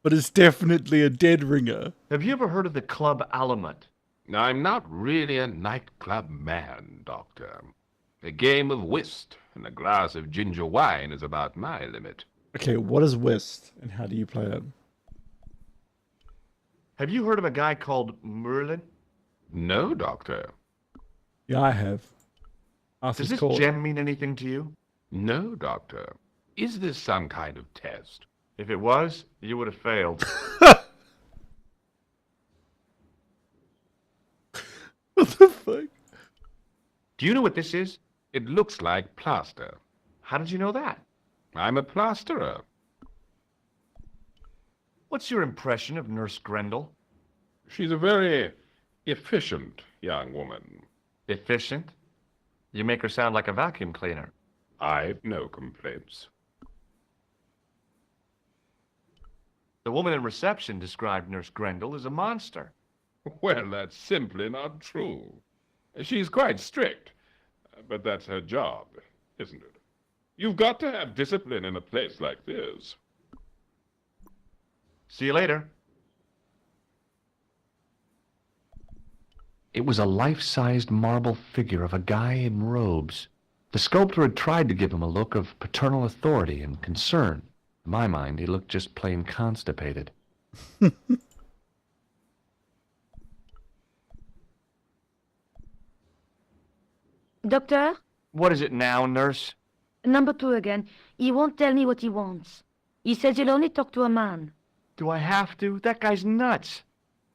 but it's definitely a dead ringer. Have you ever heard of the Club Alamut? I'm not really a nightclub man, Doctor. A game of whist and a glass of ginger wine is about my limit. Okay, what is whist, and how do you play it? Have you heard of a guy called Merlin? No, Doctor. Yeah, I have. Ask Does his this court. gem mean anything to you? No, Doctor. Is this some kind of test? If it was, you would have failed. What the fuck? Do you know what this is? It looks like plaster. How did you know that? I'm a plasterer. What's your impression of Nurse Grendel? She's a very efficient young woman. Efficient? You make her sound like a vacuum cleaner. I've no complaints. The woman in reception described Nurse Grendel as a monster. Well, that's simply not true. She's quite strict, but that's her job, isn't it? You've got to have discipline in a place like this. See you later. It was a life-sized marble figure of a guy in robes. The sculptor had tried to give him a look of paternal authority and concern. In my mind, he looked just plain constipated. Doctor? What is it now, nurse? Number 2 again. He won't tell me what he wants. He says he'll only talk to a man. Do I have to? That guy's nuts.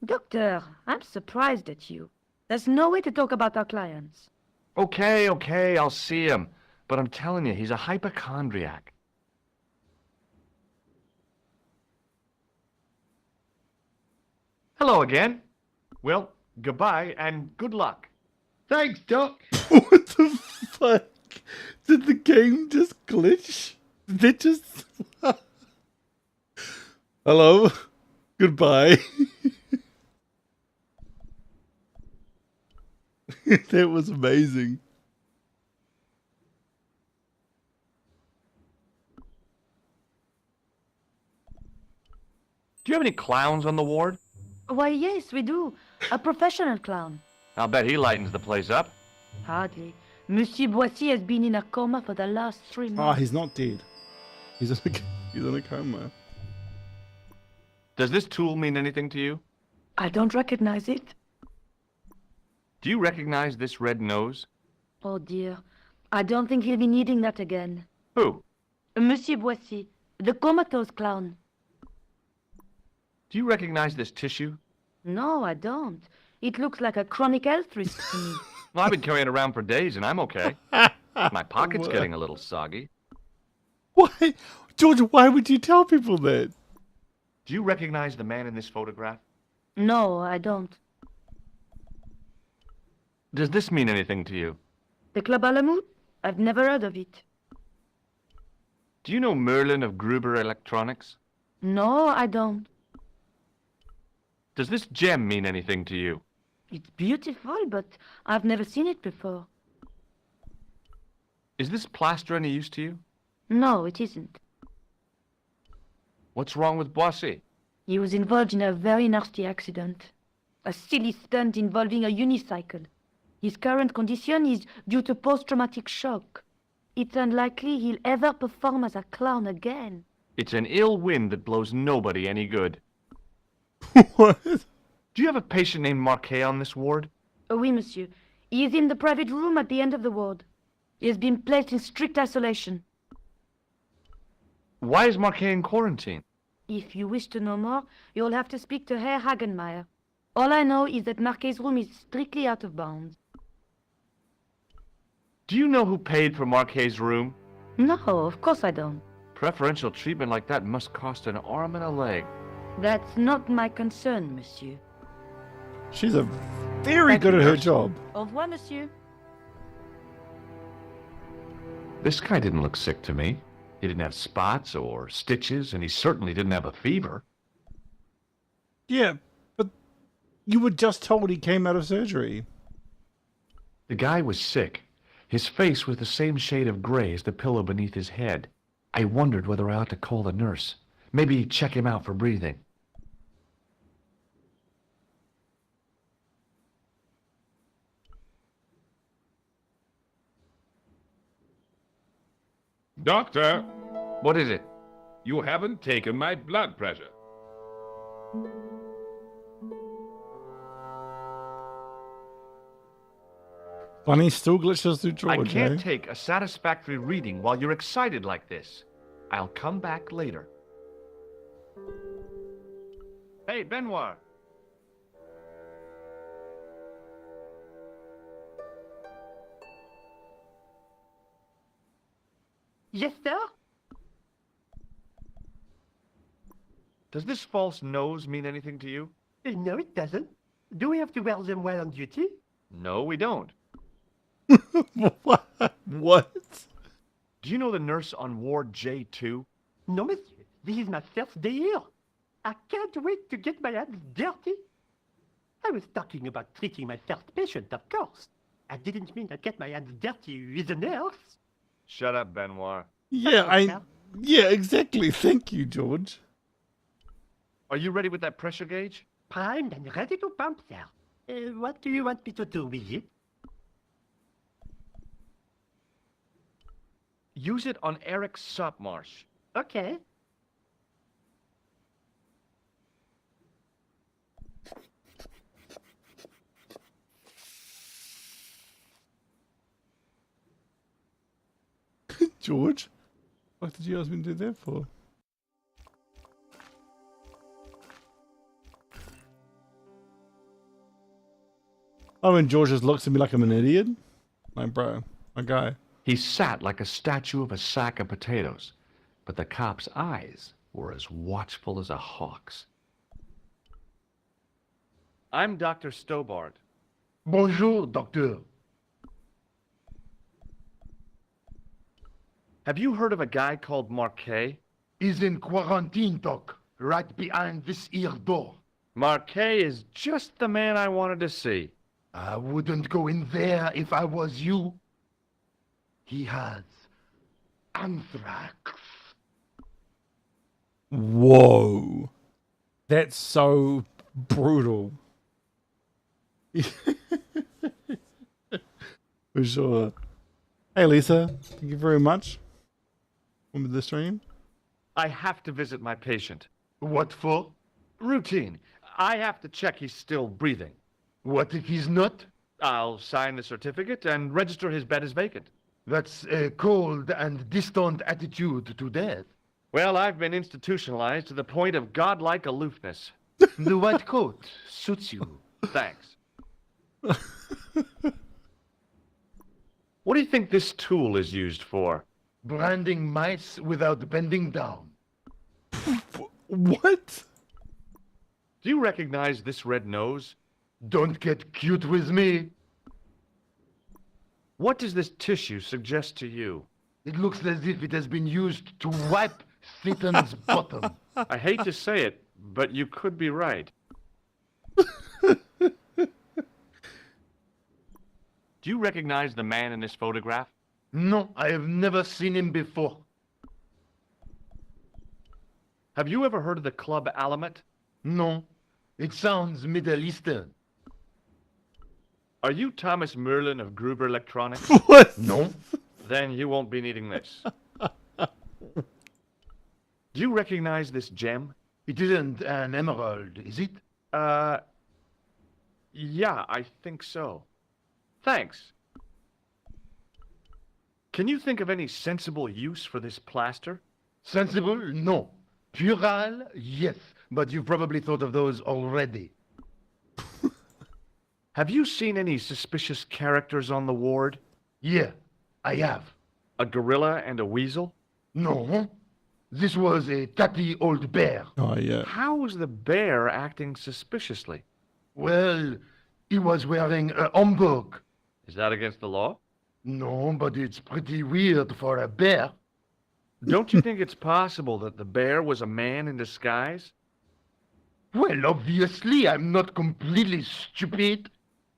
Doctor, I'm surprised at you. There's no way to talk about our clients. Okay, I'll see him. But I'm telling you, he's a hypochondriac. Hello again. Well, goodbye and good luck. Thanks, Doc. What the fuck? Did the game just glitch? Did it just... Hello? Goodbye. That was amazing. Do you have any clowns on the ward? Why, yes, we do. A professional clown. I'll bet he lightens the place up. Hardly. Monsieur Boissy has been in a coma for the last 3 months. Ah, he's not dead. He's in a coma. Does this tool mean anything to you? I don't recognize it. Do you recognize this red nose? Oh, dear. I don't think he'll be needing that again. Who? Monsieur Boissy, the comatose clown. Do you recognize this tissue? No, I don't. It looks like a chronic health risk to me. Well, I've been carrying it around for days and I'm okay. My pocket's getting a little soggy. Why? George, why would you tell people that? Do you recognize the man in this photograph? No, I don't. Does this mean anything to you? The Club Alamut? I've never heard of it. Do you know Merlin of Gruber Electronics? No, I don't. Does this gem mean anything to you? It's beautiful, but I've never seen it before. Is this plaster any use to you? No, it isn't. What's wrong with Boissy? He was involved in a very nasty accident. A silly stunt involving a unicycle. His current condition is due to post-traumatic shock. It's unlikely he'll ever perform as a clown again. It's an ill wind that blows nobody any good. What? Do you have a patient named Marquet on this ward? Oui, monsieur. He is in the private room at the end of the ward. He has been placed in strict isolation. Why is Marquet in quarantine? If you wish to know more, you'll have to speak to Herr Hagenmeier. All I know is that Marquet's room is strictly out of bounds. Do you know who paid for Marquet's room? No, of course I don't. Preferential treatment like that must cost an arm and a leg. That's not my concern, monsieur. She's a very good at her job. Au revoir, monsieur. This guy didn't look sick to me. He didn't have spots or stitches, and he certainly didn't have a fever. Yeah, but you were just told he came out of surgery. The guy was sick. His face was the same shade of gray as the pillow beneath his head. I wondered whether I ought to call the nurse. Maybe check him out for breathing. Doctor, What is it? you haven't taken my blood pressure. Funny still glitches through George, I can't eh? take a satisfactory reading while you're excited like this. I'll come back later. Hey, Benoit. Yes, sir? Does this false nose mean anything to you? No, it doesn't. Do we have to wear them while on duty? No, we don't. What? Do you know the nurse on Ward J2? No, monsieur. This is my first day here. I can't wait to get my hands dirty. I was talking about treating my first patient, of course. I didn't mean I'd get my hands dirty with a nurse. Shut up, Benoit. Yeah, yeah, exactly. Thank you, George. Are you ready with that pressure gauge? Primed and ready to pump, sir. What do you want me to do with it? Use it on Eric Sopmarsh. Okay. George? What did you ask me to do that for? Oh, when George just looks at me like I'm an idiot? Like, bro, my guy. He sat like a statue of a sack of potatoes, but the cop's eyes were as watchful as a hawk's. I'm Dr. Stobart. Bonjour, docteur. Have you heard of a guy called Marquet? He's in quarantine, doc, right behind this here door. Marquet is just the man I wanted to see. I wouldn't go in there if I was you. He has anthrax. Whoa. That's so brutal. For sure. Hey, Lisa. Thank you very much. With the stream. I have to visit my patient. What for? Routine. I have to check he's still breathing. What if he's not? I'll sign the certificate and register his bed as vacant. That's a cold and distant attitude to death. Well, I've been institutionalized to the point of godlike aloofness. The white coat suits you. Thanks. What do you think this tool is used for? Branding mice without bending down. What? Do you recognize this red nose? Don't get cute with me. What does this tissue suggest to you? It looks as if it has been used to wipe Satan's bottom. I hate to say it, but you could be right. Do you recognize the man in this photograph? No, I have never seen him before. Have you ever heard of the Club Alamet? No, it sounds Middle Eastern. Are you Thomas Merlin of Gruber Electronics? What? No. Then you won't be needing this. Do you recognize this gem? It isn't an emerald, is it? Yeah, I think so. Thanks. Can you think of any sensible use for this plaster? Sensible? No. Puerile? Yes. But you've probably thought of those already. Have you seen any suspicious characters on the ward? Yeah, I have. A gorilla and a weasel? No. This was a tatty old bear. Oh, yeah. How was the bear acting suspiciously? Well, he was wearing a homburg. Is that against the law? No, but it's pretty weird for a bear. Don't you think it's possible that the bear was a man in disguise? Well, obviously, I'm not completely stupid.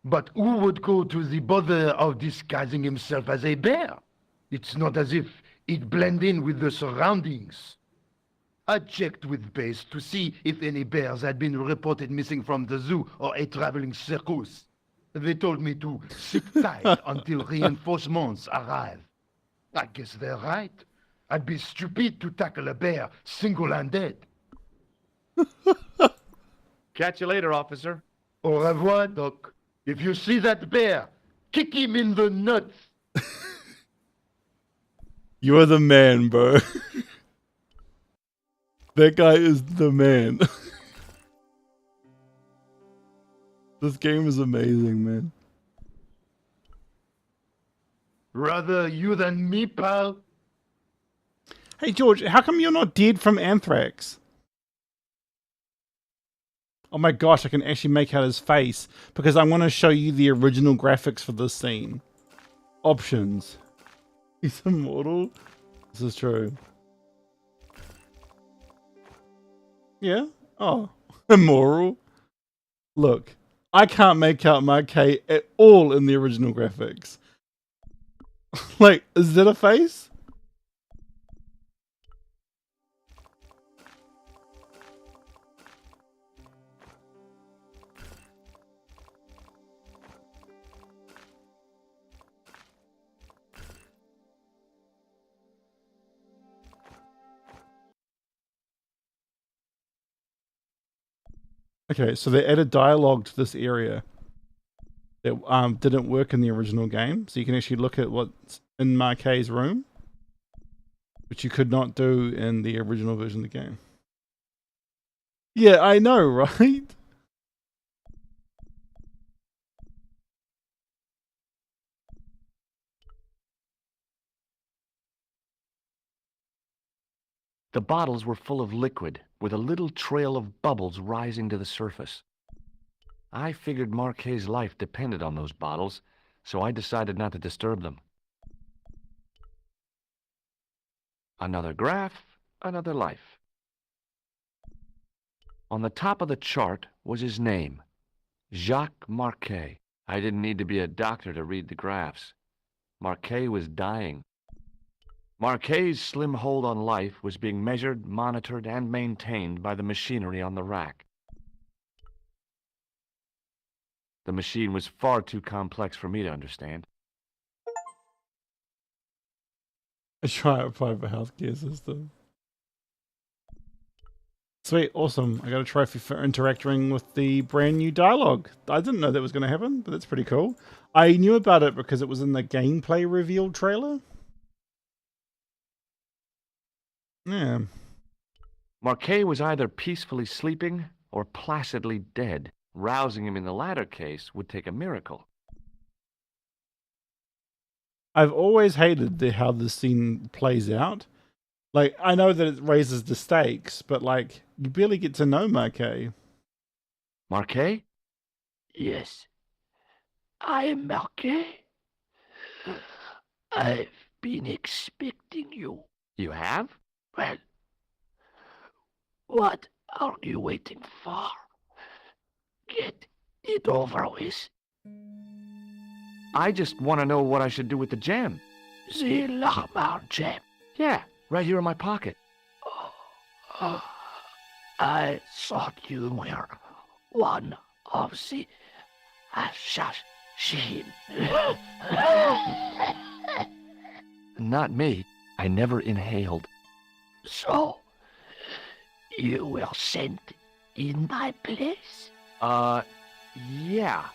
But who would go to the bother of disguising himself as a bear? It's not as if he'd blend in with the surroundings. I checked with base to see if any bears had been reported missing from the zoo or a traveling circus. They told me to sit tight until reinforcements arrive. I guess they're right. I'd be stupid to tackle a bear single-handed. Catch you later, officer. Au revoir, Doc. If you see that bear, kick him in the nuts. You're the man, bro. That guy is the man. This game is amazing, man. Rather you than me, pal. Hey, George, how come you're not dead from anthrax? Oh my gosh, I can actually make out his face because I want to show you the original graphics for this scene. Options. He's immortal. This is true. Yeah? Oh, immoral. Look, I can't make out Mark K at all in the original graphics. Like, is that a face? Okay, so they added dialogue to this area that didn't work in the original game. So you can actually look at what's in Marquet's room, which you could not do in the original version of the game. Yeah, I know, right? The bottles were full of liquid, with a little trail of bubbles rising to the surface. I figured Marquet's life depended on those bottles, so I decided not to disturb them. Another graph, another life. On the top of the chart was his name, Jacques Marquet. I didn't need to be a doctor to read the graphs. Marquet was dying. Marquet's slim hold on life was being measured, monitored, and maintained by the machinery on the rack. The machine was far too complex for me to understand. I try a private healthcare system. Sweet, awesome. I got a trophy for interacting with the brand new dialogue. I didn't know that was going to happen, but that's pretty cool. I knew about it because it was in the gameplay reveal trailer. Yeah. Marquet was either peacefully sleeping or placidly dead. Rousing him in the latter case would take a miracle. I've always hated how this scene plays out. Like, I know that it raises the stakes, but like, you barely get to know Marquet. Marquet? Yes, I am Marquet. I've been expecting you. You have? Well, what are you waiting for? Get it over with. I just want to know what I should do with the gem. The Lamar gem. Yeah, right here in my pocket. I thought you were one of the assassin. Not me. I never inhaled. So, you were sent in my place? Yeah.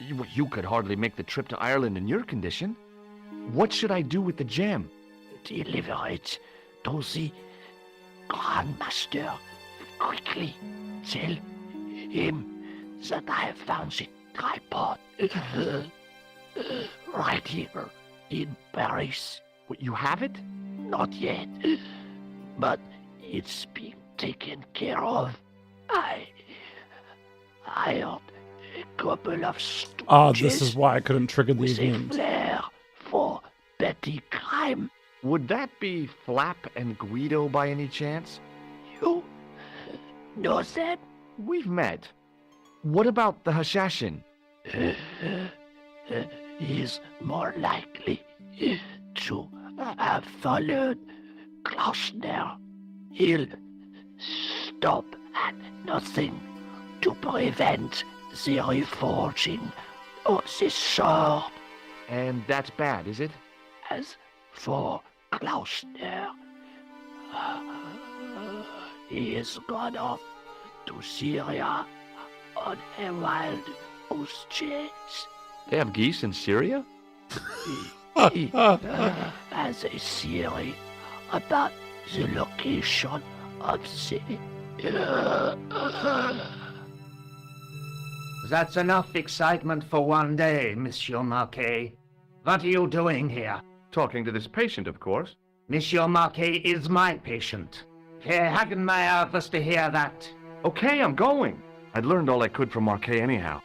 You could hardly make the trip to Ireland in your condition. What should I do with the gem? Deliver it to the Grandmaster quickly. Tell him that I have found the tripod right here in Paris. You have it? Not yet, but it's being taken care of. I hired a couple of stooges. Ah, this is why I couldn't trigger the with a event. flair for petty crime. Would that be Flap and Guido by any chance? You know them? We've met. What about the Hashashin? He's more likely to have followed Klausner. He'll stop at nothing to prevent the reforging of the sword. And that's bad, is it? As for Klausner, he has gone off to Syria on a wild goose chase. They have geese in Syria? He has a theory about the location of the... That's enough excitement for one day, Monsieur Marquet. What are you doing here? Talking to this patient, of course. Monsieur Marquet is my patient. Herr Hagenmeyer was to hear that. Okay, I'm going. I'd learned all I could from Marquet anyhow.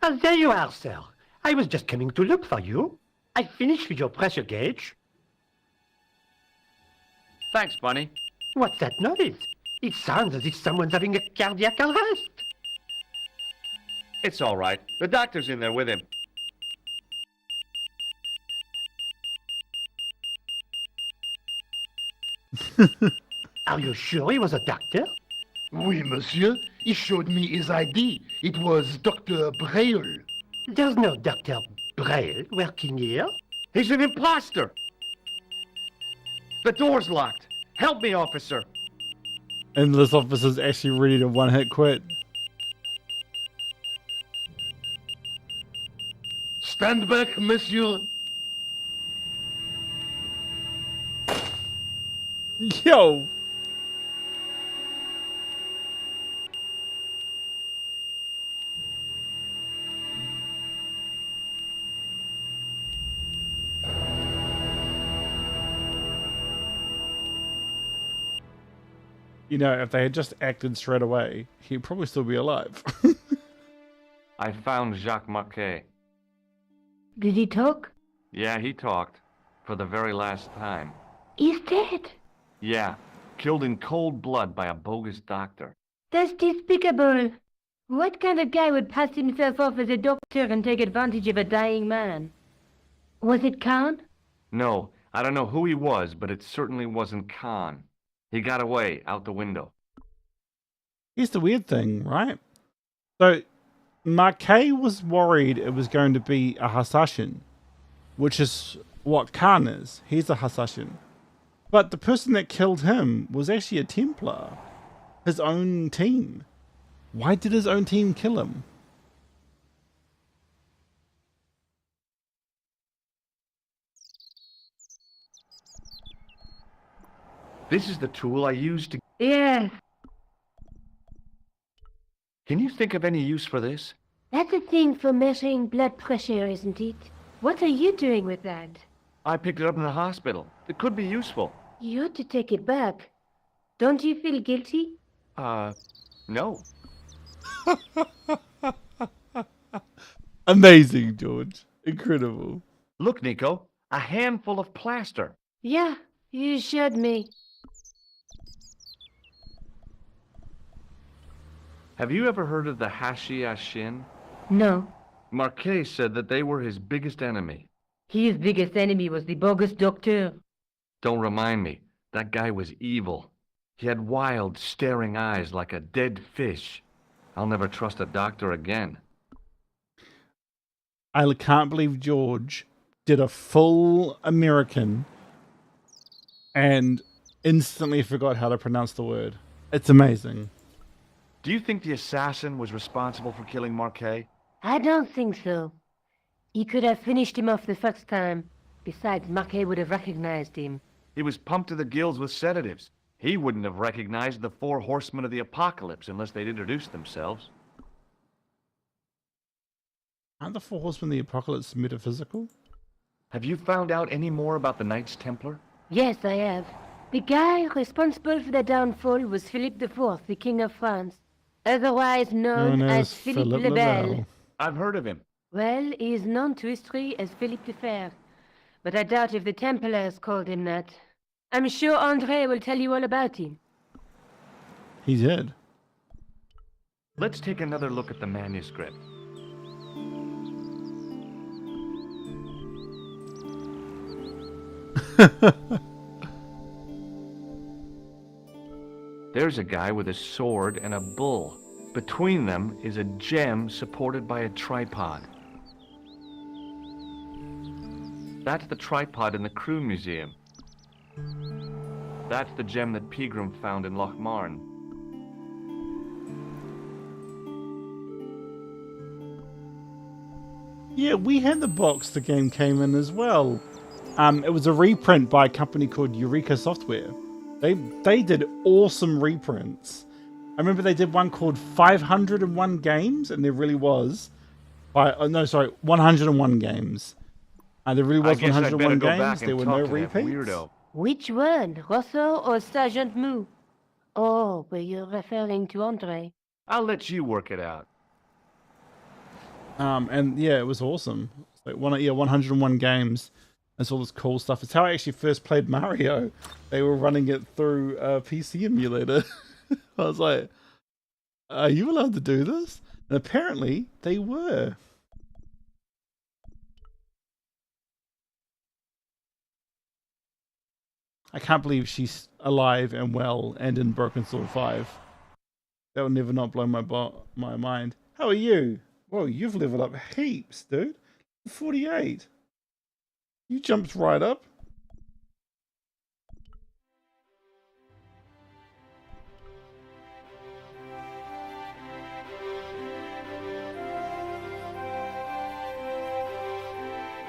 Ah, there you are, sir. I was just coming to look for you. I finished with your pressure gauge. Thanks, Bunny. What's that noise? It sounds as if someone's having a cardiac arrest. It's all right. The doctor's in there with him. Are you sure he was a doctor? Oui, monsieur. He showed me his ID. It was Dr. Braille. There's no Dr. Braille working here. He's an imposter! The door's locked. Help me, officer. And this officer's actually ready to one-hit quit. Stand back, monsieur. Yo! You know, if they had just acted straight away, he'd probably still be alive. I found Jacques Marquet. Did he talk? Yeah, he talked. For the very last time. He's dead. Yeah, killed in cold blood by a bogus doctor. That's despicable. What kind of guy would pass himself off as a doctor and take advantage of a dying man? Was it Khan? No, I don't know who he was, but it certainly wasn't Khan. He got away, out the window. Here's the weird thing, right? So, Marquet was worried it was going to be a Hassassin, which is what Khan is. He's a Hassassin. But the person that killed him was actually a Templar. His own team. Why did his own team kill him? This is the tool I used to... Yes. Can you think of any use for this? That's a thing for measuring blood pressure, isn't it? What are you doing with that? I picked it up in the hospital. It could be useful. You ought to take it back. Don't you feel guilty? No. Amazing, George. Incredible. Look, Nico. A handful of plaster. Yeah, you showed me. Have you ever heard of the Hashiashin? No. Marquet said that they were his biggest enemy. His biggest enemy was the bogus doctor. Don't remind me. That guy was evil. He had wild, staring eyes like a dead fish. I'll never trust a doctor again. I can't believe George did a full American and instantly forgot how to pronounce the word. It's amazing. Do you think the assassin was responsible for killing Marquet? I don't think so. He could have finished him off the first time. Besides, Marquet would have recognized him. He was pumped to the gills with sedatives. He wouldn't have recognized the 4 horsemen of the apocalypse unless they'd introduced themselves. Aren't the 4 horsemen of the apocalypse metaphysical? Have you found out any more about the Knights Templar? Yes, I have. The guy responsible for their downfall was Philippe IV, the King of France, otherwise known as Philippe le Bel. I've heard of him. Well, he is known to history as Philippe the Fair, but I doubt if the Templars called him that. I'm sure André will tell you all about him. He did. Let's take another look at the manuscript. There's a guy with a sword and a bull. Between them is a gem supported by a tripod. That's the tripod in the Crew Museum. That's the gem that Pegram found in Lochmarn. Yeah, we had the box the game came in as well. It was a reprint by a company called Eureka Software. They did awesome reprints. I remember they did one called 501 Games, and there really was. 101 Games. And there really was 101 games. There were no repeats. Which one, Rosso or Sergeant Moo? Oh, were you referring to Andre? I'll let you work it out. And yeah, it was awesome. It's like 101 games. That's all this cool stuff. It's how I actually first played Mario. They were running it through a PC emulator. I was like, are you allowed to do this? And apparently they were. I can't believe she's alive and well and in Broken Sword 5. That will never not blow my mind. How are you? Whoa, you've leveled up heaps, dude. 48. You jumped right up.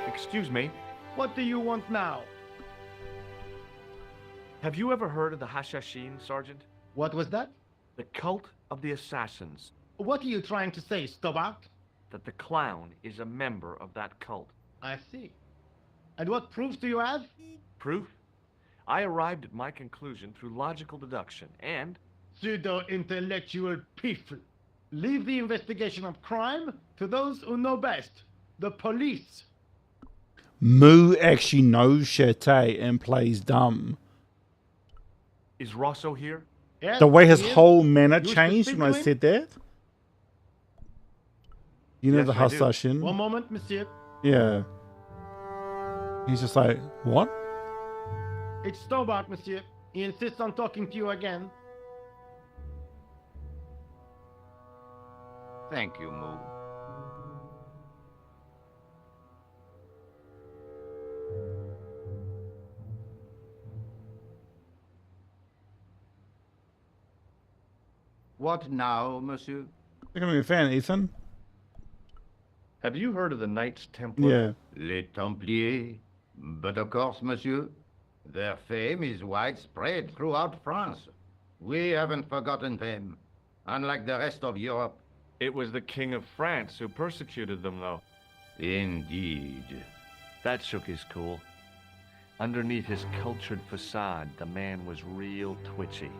Excuse me. What do you want now? Have you ever heard of the Hashashin, Sergeant? What was that? The cult of the assassins. What are you trying to say, Stobart? That the clown is a member of that cult. I see. And what proofs do you have? Proof? I arrived at my conclusion through logical deduction and... Pseudo-intellectual people. Leave the investigation of crime to those who know best. The police. Moo actually knows shit and plays dumb. Is Rosso here? Yes, the way his yes. whole manner changed when I said that. You know, Yes, the I do. Hassashin. One moment, monsieur. Yeah. He's just like, what? It's Stobart, monsieur. He insists on talking to you again. Thank you, Moo. What now, monsieur? Look at me a fan, Ethan. Have you heard of the Knights Templar? Yeah. Les Templiers. But of course, monsieur, their fame is widespread throughout France. We haven't forgotten them, unlike the rest of Europe. It was the King of France who persecuted them, though. Indeed. That shook his cool. Underneath his cultured facade, the man was real twitchy.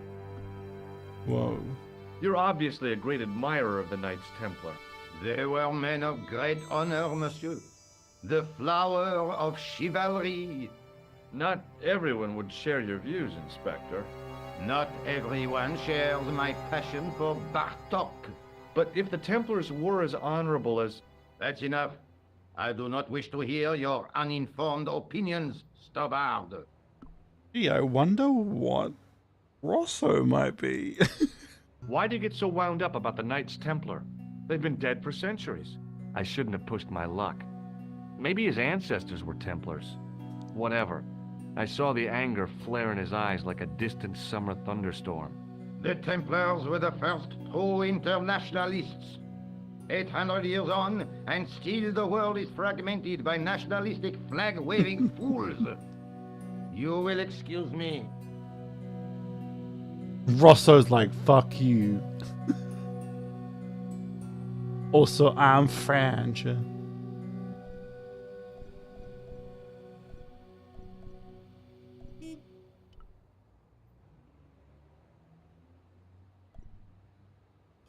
Whoa. You're obviously a great admirer of the Knights Templar. They were men of great honor, monsieur. The flower of chivalry. Not everyone would share your views, Inspector. Not everyone shares my passion for Bartok. But if the Templars were as honorable as... That's enough. I do not wish to hear your uninformed opinions, Stobart. Gee, I wonder what Rosso might be. Why'd you get so wound up about the Knights Templar? They've been dead for centuries. I shouldn't have pushed my luck. Maybe his ancestors were Templars. Whatever. I saw the anger flare in his eyes like a distant summer thunderstorm. The Templars were the first true internationalists. 800 years on, and still the world is fragmented by nationalistic flag-waving fools. You will excuse me. Rosso's like, fuck you. Also, I'm French.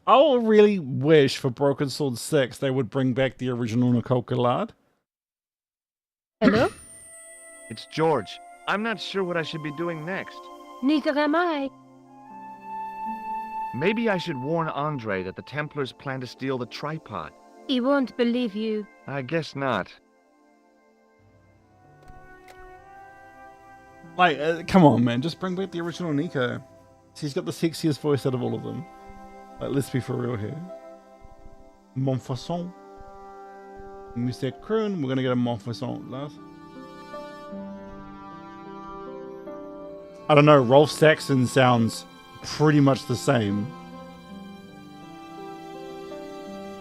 I really wish for Broken Sword 6 they would bring back the original Nicole Collard. Hello? It's George. I'm not sure what I should be doing next. Neither am I. Maybe I should warn Andre that the Templars plan to steal the tripod. He won't believe you. I guess not. Like, come on, man. Just bring back the original Nico. She's got the sexiest voice out of all of them. Like, let's be for real here. Montfaucon. Music Croon. We're gonna get a Montfaucon last. I don't know. Rolf Saxon sounds pretty much the same.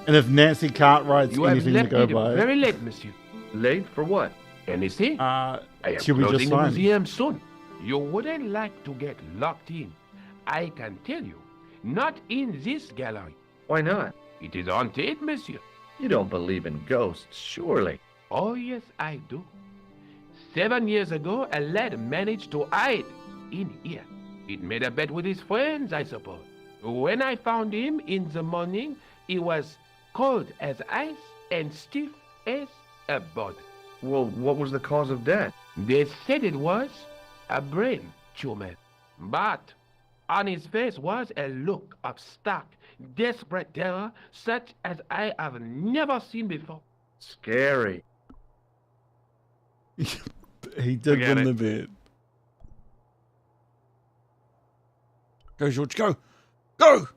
And if Nancy Cartwright's You have anything to left go me by, very late, monsieur. Late for what? Anything? I am she'll be just closing the fine. museum soon. You wouldn't like to get locked in. I can tell you, Not in this gallery. Why not? It is haunted, monsieur. You don't believe in ghosts, surely. Oh, yes, I do. 7 years ago, a lad managed to hide in here. He made a bet with his friends, I suppose. When I found him in the morning, he was cold as ice and stiff as a board. Well, what was the cause of death? They said it was a brain tumor. But on his face was a look of stark, desperate terror such as I have never seen before. Scary. He did Forget win it. the bet. Go, George, go! Go!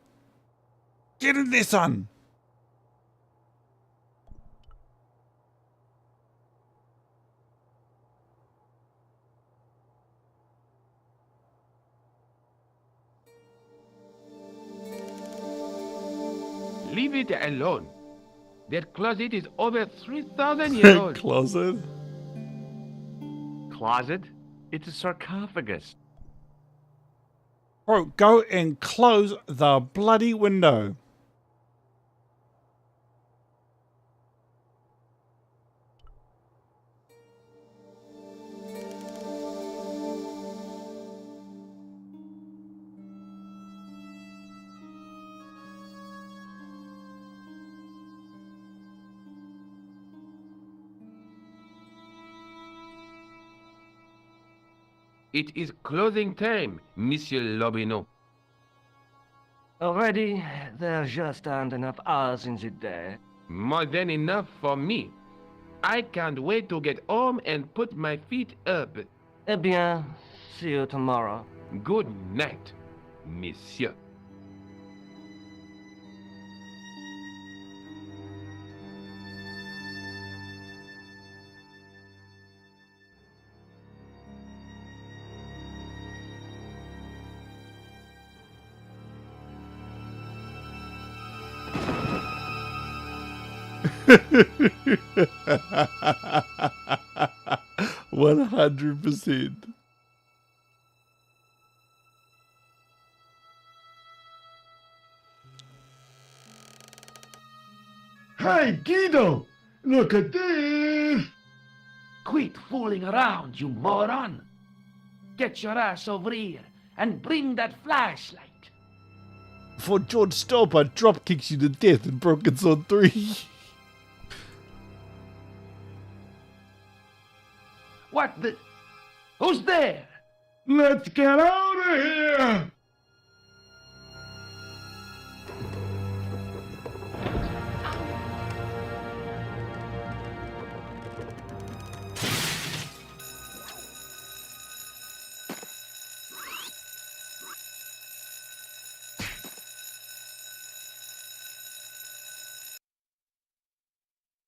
Get in there, son! Leave it alone. That closet is over 3,000 years old. Closet? Closet? It's a sarcophagus. Bro, go and close the bloody window. It is closing time, Monsieur Lobineau. Already, there just aren't enough hours in the day. More than enough for me. I can't wait to get home and put my feet up. Eh bien, see you tomorrow. Good night, Monsieur. One 100%. Hey, Guido! Look at this! Quit fooling around, you moron! Get your ass over here and bring that flashlight. Before George Stolper drop kicks you to death in Broken Sword 3. What the... Who's there? Let's get out of here!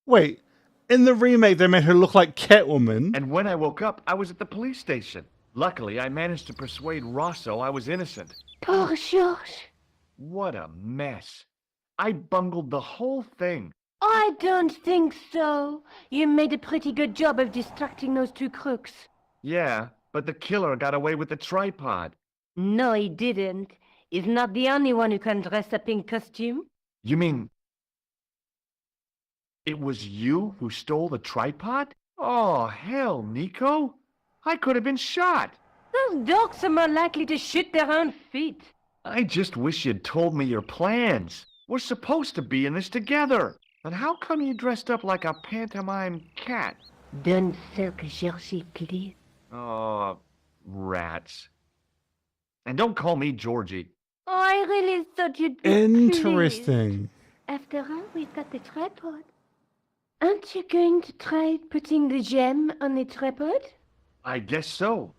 Wait, in the remake they made her look like Catwoman. And when I woke up, I was at the police station. Luckily, I managed to persuade Rosso I was innocent. Poor George. What a mess. I bungled the whole thing. I don't think so. You made a pretty good job of distracting those two crooks. Yeah, but the killer got away with the tripod. No, he didn't. He's not the only one who can dress up in costume. You mean... it was you who stole the tripod? Oh, hell, Nico. I could have been shot. Those dogs are more likely to shoot their own feet. I just wish you'd told me your plans. We're supposed to be in this together. And how come you dressed up like a pantomime cat? Don't sulk, Georgie, please. Oh, rats. And don't call me Georgie. Oh, I really thought you'd be Interesting. pleased. After all, we've got the tripod. Aren't you going to try putting the gem on the tripod? I guess so.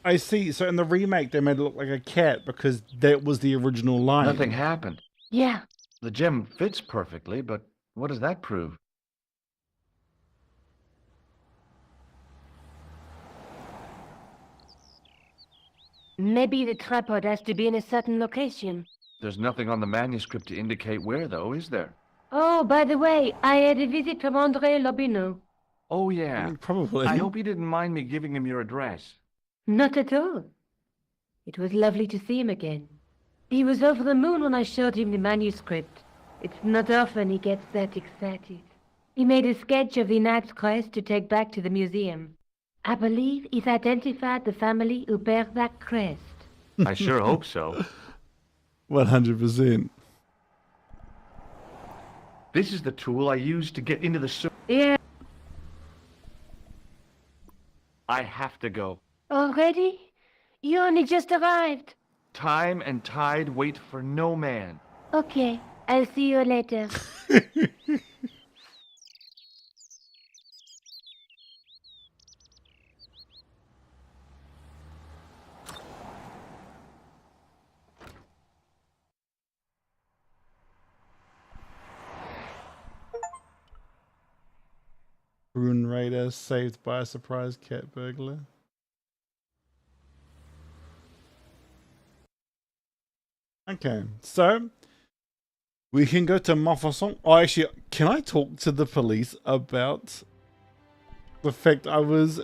I see. So in the remake they made it look like a cat because that was the original line. Nothing happened. Yeah. The gem fits perfectly, but what does that prove? Maybe the tripod has to be in a certain location. There's nothing on the manuscript to indicate where, though, is there? Oh, by the way, I had a visit from André Lobineau. Oh, yeah. Probably. I hope you didn't mind me giving him your address. Not at all. It was lovely to see him again. He was over the moon when I showed him the manuscript. It's not often he gets that excited. He made a sketch of the knight's crest to take back to the museum. I believe he's identified the family who bear that crest. I sure hope so. 100%. This is the tool I used to get into the Yeah. I have to go. Already? You only just arrived. Time and tide wait for no man. Okay, I'll see you later. Rune Raider saved by a surprise cat burglar. Okay, so we can go to Montfaucon. Oh, actually, can I talk to the police about the fact I was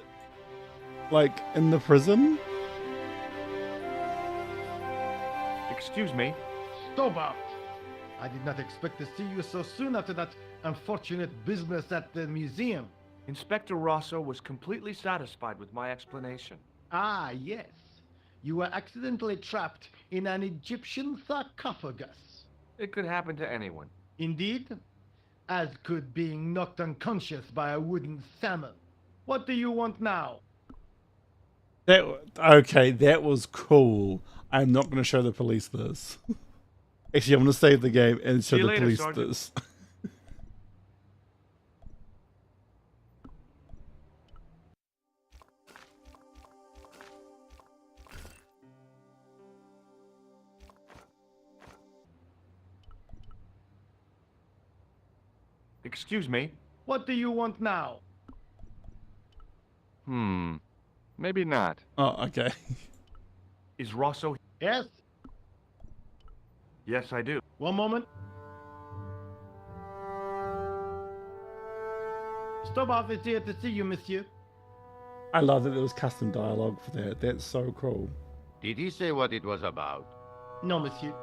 like in the prison? Excuse me. Stop out! I did not expect to see you so soon after that unfortunate business at the museum. Inspector Rosso was completely satisfied with my explanation. Ah, yes. You were accidentally trapped in an Egyptian sarcophagus. It could happen to anyone. Indeed, as could being knocked unconscious by a wooden salmon. What do you want now? Okay, that was cool. I'm not going to show the police this. Actually, I'm going to save the game and show the police this. Excuse me. What do you want now? Maybe not. Oh, okay. Is Rosso... Yes? Yes, I do. One moment. Stobart is here to see you, monsieur. I love that there was custom dialogue for that. That's so cool. Did he say what it was about? No, monsieur.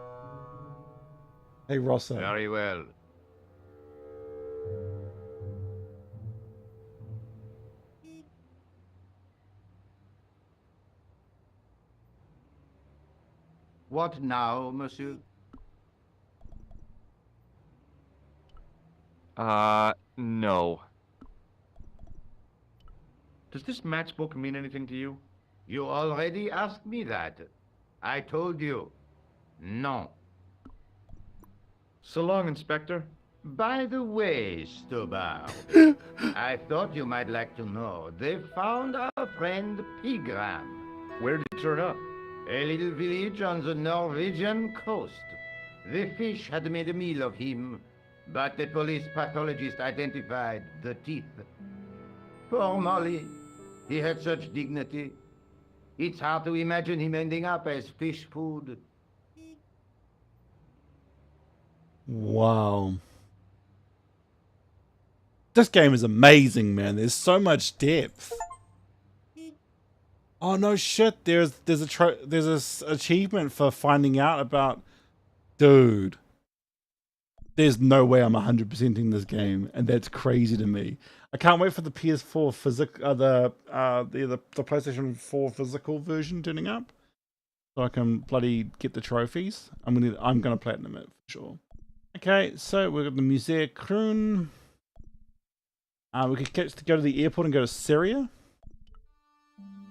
Hey, Rosso. Very well. What now, monsieur? No. Does this matchbook mean anything to you? You already asked me that. I told you. No. So long, Inspector. By the way, Stobart, I thought you might like to know they found our friend Pigram. Where did he turn up? A little village on the Norwegian coast. The fish had made a meal of him, but the police pathologist identified the teeth. Poor Molly. He had such dignity. It's hard to imagine him ending up as fish food. Wow. This game is amazing, man. There's so much depth. Oh no shit! There's a achievement for finding out about. Dude, there's no way I'm 100%ing this game, and that's crazy to me. I can't wait for the PS4 the PlayStation 4 physical version turning up, so I can bloody get the trophies. I'm gonna platinum it for sure. Okay, so we've got the Musée Kroon. We could go to the airport and go to Syria.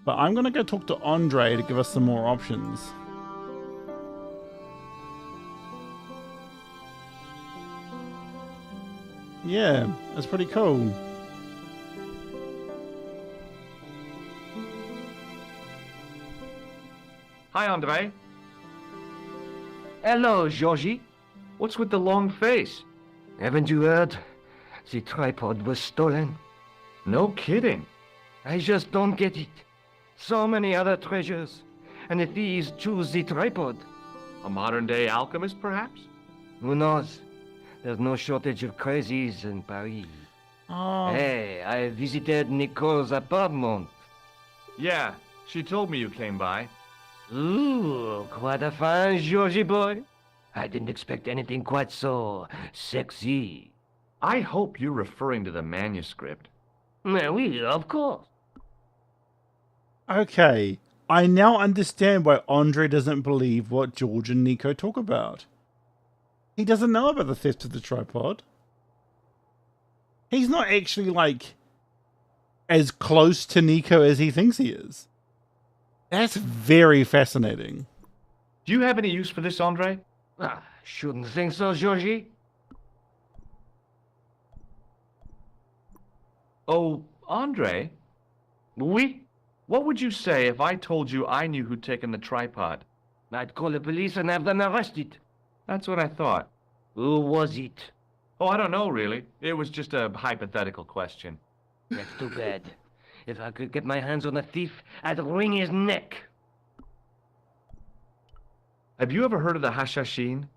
But I'm going to go talk to Andre to give us some more options. Yeah, that's pretty cool. Hi, Andre. Hello, Georgie. What's with the long face? Haven't you heard? The tripod was stolen. No kidding. I just don't get it. So many other treasures, and the thieves choose the tripod. A modern-day alchemist, perhaps? Who knows? There's no shortage of crazies in Paris. Oh. Hey, I visited Nicole's apartment. Yeah, she told me you came by. Ooh, quite a fine Georgie boy. I didn't expect anything quite so sexy. I hope you're referring to the manuscript. Oui, of course. Okay, I now understand why Andre doesn't believe what George and Nico talk about. He doesn't know about the theft of the tripod. He's not actually, like, as close to Nico as he thinks he is. That's very fascinating. Do you have any use for this, Andre? Shouldn't think so, Georgie. Oh, Andre? Oui? What would you say if I told you I knew who'd taken the tripod? I'd call the police and have them arrested. That's what I thought. Who was it? Oh, I don't know, really. It was just a hypothetical question. That's too bad. If I could get my hands on the thief, I'd wring his neck. Have you ever heard of the Hashashin?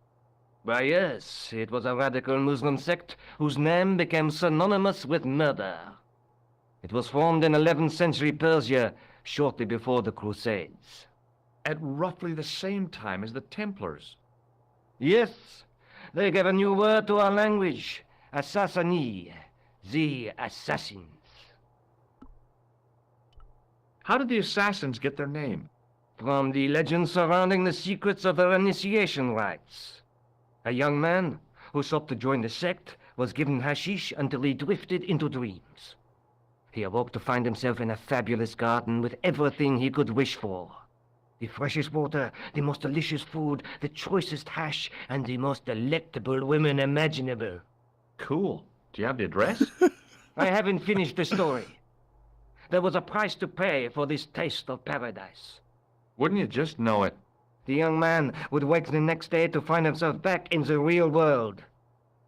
Why, yes. It was a radical Muslim sect whose name became synonymous with murder. It was formed in 11th century Persia, shortly before the Crusades. At roughly the same time as the Templars. Yes. They gave a new word to our language. Assassini. The assassins. How did the assassins get their name? From the legends surrounding the secrets of their initiation rites. A young man who sought to join the sect was given hashish until he drifted into dreams. He awoke to find himself in a fabulous garden with everything he could wish for. The freshest water, the most delicious food, the choicest hash, and the most delectable women imaginable. Cool. Do you have the address? I haven't finished the story. There was a price to pay for this taste of paradise. Wouldn't you just know it? The young man would wake the next day to find himself back in the real world.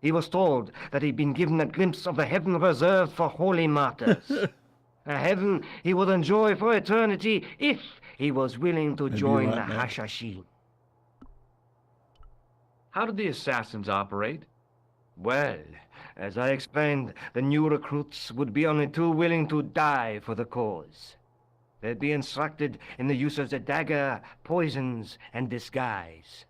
He was told that he'd been given a glimpse of the heaven reserved for holy martyrs. A heaven he would enjoy for eternity if he was willing to join the Hashashin. How did the assassins operate? Well, as I explained, the new recruits would be only too willing to die for the cause. They'd be instructed in the use of the dagger, poisons, and disguise.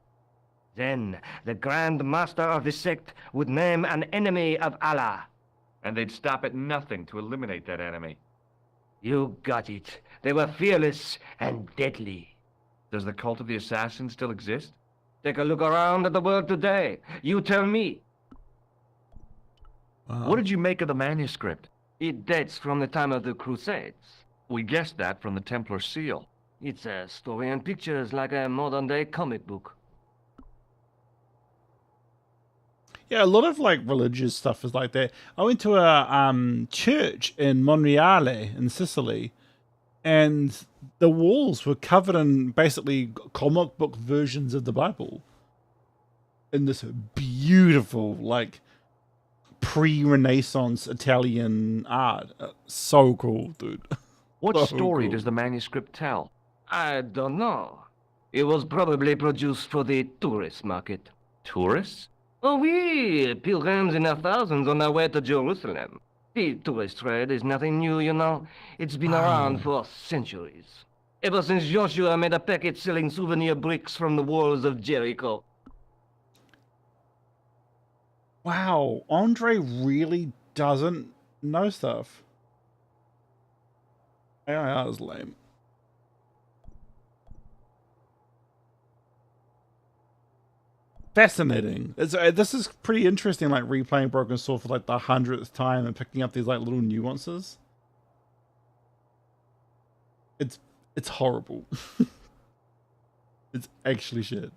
Then, the Grand Master of the sect would name an enemy of Allah. And they'd stop at nothing to eliminate that enemy. You got it. They were fearless and deadly. Does the cult of the assassins still exist? Take a look around at the world today. You tell me. Wow. What did you make of the manuscript? It dates from the time of the Crusades. We guessed that from the Templar seal. It's a story and pictures like a modern-day comic book. Yeah, a lot of like religious stuff is like that. I went to a church in Monreale in Sicily, and the walls were covered in basically comic book versions of the Bible. In this beautiful, like, pre-Renaissance Italian art. So cool, dude. What So story cool. does the manuscript tell? I don't know. It was probably produced for the tourist market. Tourists? Oh, oui, pilgrims in their thousands on their way to Jerusalem. The tourist trade is nothing new, you know. It's been around for centuries. Ever since Joshua made a packet selling souvenir bricks from the walls of Jericho. Wow, Andre really doesn't know stuff. Yeah, that was lame. Fascinating. This is pretty interesting, like replaying Broken Sword for like the 100th time and picking up these like little nuances. It's horrible. It's actually shit.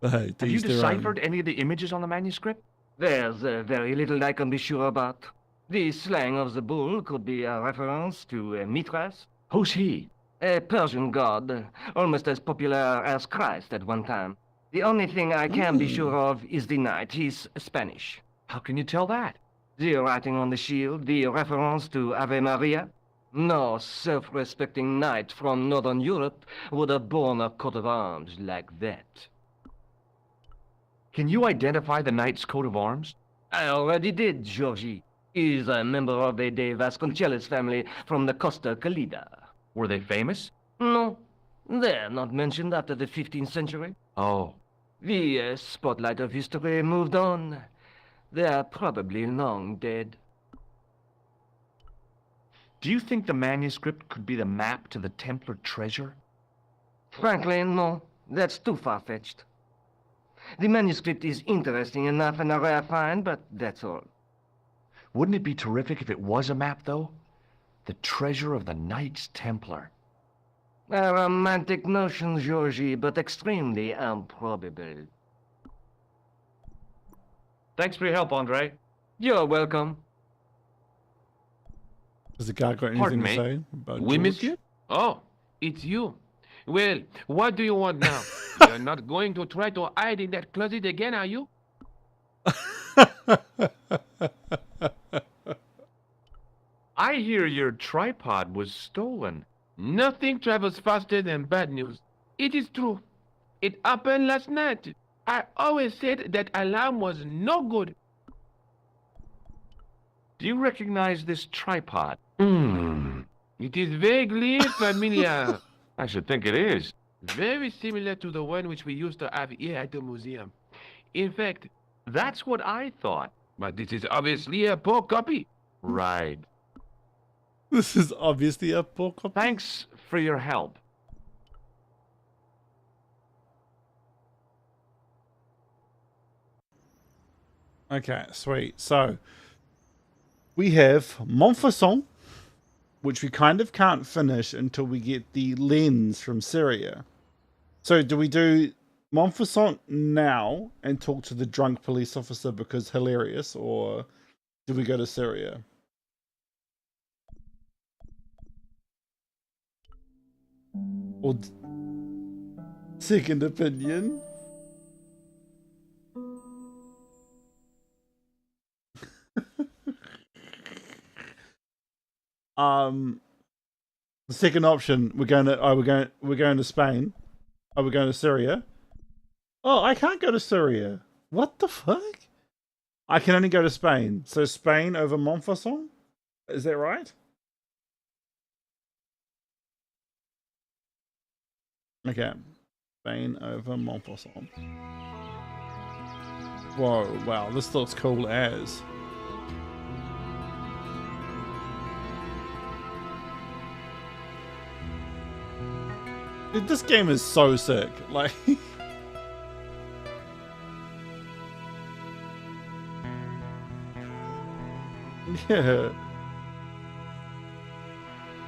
But hey, Have you teach their own. deciphered any of the images on the manuscript? There's very little I can be sure about. The slang of the bull could be a reference to Mithras. Who's he? A Persian god, almost as popular as Christ at one time. The only thing I can be sure of is the knight. He's Spanish. How can you tell that? The writing on the shield, the reference to Ave Maria. No self-respecting knight from Northern Europe would have borne a coat of arms like that. Can you identify the knight's coat of arms? I already did, Georgie. He's a member of the De Vasconcelos family from the Costa Calida. Were they famous? No. They're not mentioned after the 15th century. Oh, The spotlight of history moved on. They are probably long dead. Do you think the manuscript could be the map to the Templar treasure? Frankly, no. That's too far-fetched. The manuscript is interesting enough and a rare find, but that's all. Wouldn't it be terrific if it was a map, though? The treasure of the Knights Templar. A romantic notion, Georgie, but extremely improbable. Thanks for your help, Andre. You're welcome. Has the guy got anything Pardon to me? say about Oui, George? monsieur? Oh, it's you. Well, what do you want now? You're not going to try to hide in that closet again, are you? I hear your tripod was stolen. Nothing travels faster than bad news. It is true. It happened last night. I always said that alarm was no good. Do you recognize this tripod? It is vaguely familiar. I should think it is. Very similar to the one which we used to have here at the museum. In fact, That's what I thought. but this is obviously a poor copy. Right. This is obviously a poor copy. Thanks for your help. Okay, sweet. So we have Montfaucon, which we kind of can't finish until we get the lens from Syria. So do we do Montfaucon now and talk to the drunk police officer because hilarious, or do we go to Syria? Or second opinion? The second option, we're going to Spain. Are we going to Syria? Oh, I can't go to Syria. What the fuck? I can only go to Spain. So Spain over Montfaucon? Is that right? Okay. Spain over Montfaucon. Whoa, wow, this looks cool as. Dude, this game is so sick. Like, yeah.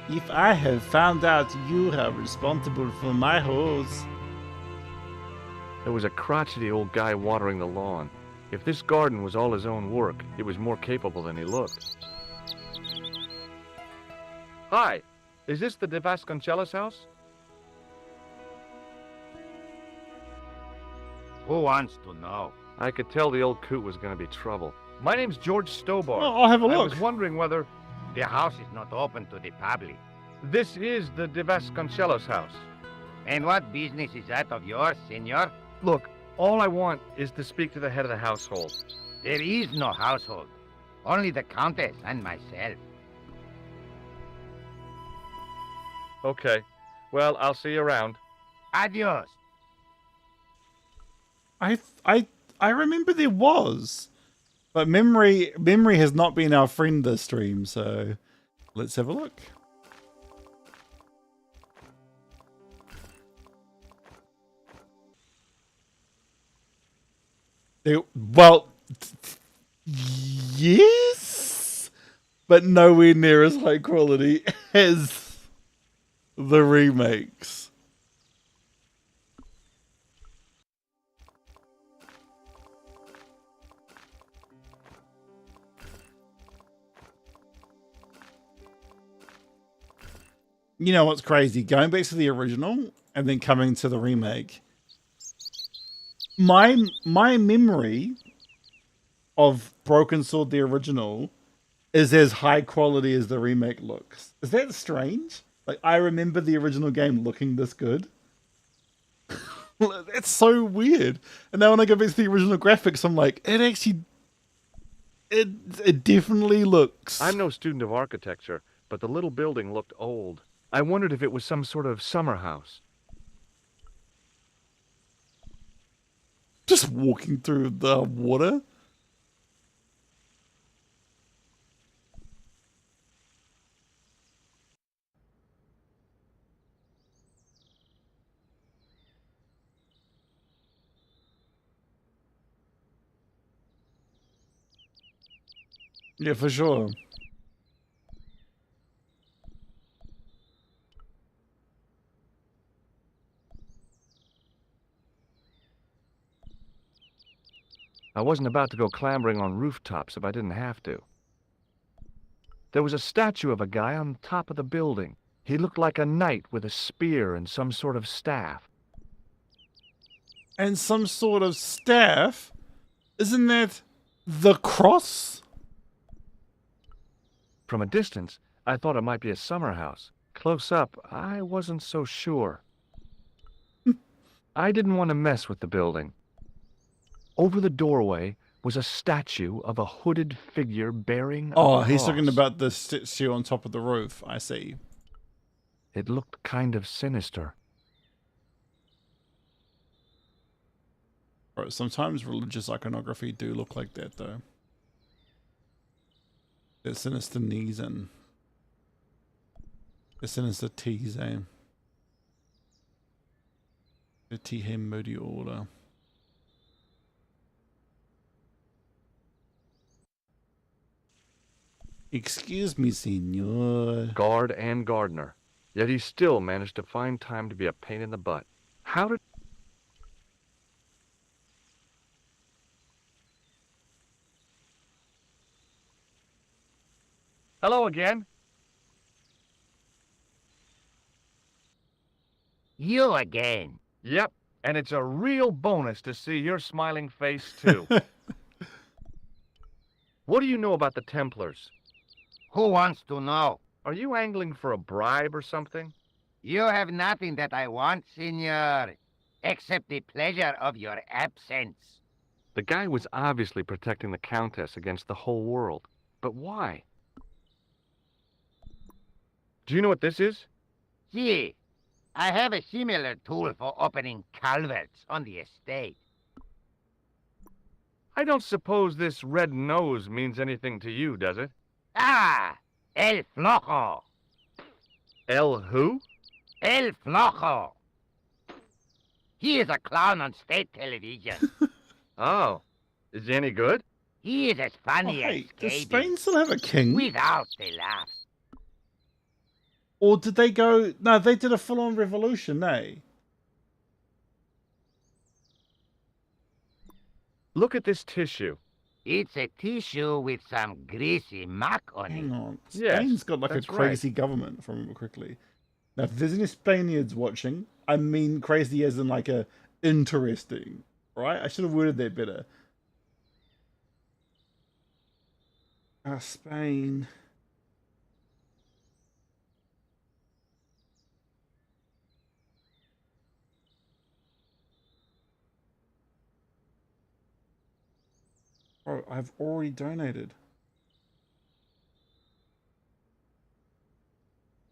If I have found out you are responsible for my holes. There was a crotchety old guy watering the lawn. If this garden was all his own work, it was more capable than he looked. Hi, is this the De Vasconcelos house? Who wants to know? I could tell the old coot was going to be trouble. My name's George Stobar. Oh, I'll have a I look. was wondering whether The house is not open to the public. this is the De Vasconcelos house. And what business is that of yours, senor? Look, all I want is to speak to the head of the household. There is no household. Only the countess and myself. Okay. Well, I'll see you around. Adios. I remember there was, but memory has not been our friend this stream. So let's have a look. Well, yes, but nowhere near as high quality as the remakes. You know what's crazy? Going back to the original and then coming to the remake. My memory of Broken Sword, the original, is as high quality as the remake looks. Is that strange? Like, I remember the original game looking this good. That's so weird. And now when I go back to the original graphics, I'm like, it definitely looks. I'm no student of architecture, but the little building looked old. I wondered if it was some sort of summer house. just walking through the water. Yeah, for sure. I wasn't about to go clambering on rooftops if I didn't have to. There was a statue of a guy on top of the building. He looked like a knight with a spear and some sort of staff. And some sort of staff? Isn't that the cross? From a distance, I thought it might be a summer house. Close up, I wasn't so sure. I didn't want to mess with the building. Over the doorway was a statue of a hooded figure bearing a Oh, he's cross. talking about the statue on top of the roof. I see. It looked kind of sinister. Bro, sometimes religious iconography do look like that, though. There's sinister knees and the sinister T's, eh? The T-Hem Moody Order. Excuse me, senor. Guard and gardener. Yet he still managed to find time to be a pain in the butt. How did... Hello again. You again. Yep, and it's a real bonus to see your smiling face, too. What do you know about the Templars? Who wants to know? Are you angling for a bribe or something? You have nothing that I want, senor, except the pleasure of your absence. The guy was obviously protecting the Countess against the whole world. But why? Do you know what this is? See, I have a similar tool for opening culverts on the estate. I don't suppose this red nose means anything to you, does it? Ah, El Flojo. El who? El Flojo. He is a clown on state television. Oh, is he any good? He is as funny as Does scabies, Spain still have a king? without the laughs. Or did they go... No, they did a full-on revolution, eh? Look at this tissue. It's a tissue with some greasy muck on it. Hang on. Yes, Spain's got like a that's crazy government, if I remember quickly. Now, if there's any Spaniards watching, I mean crazy as in like a interesting, right? I should have worded that better. Spain. Oh, I've already donated.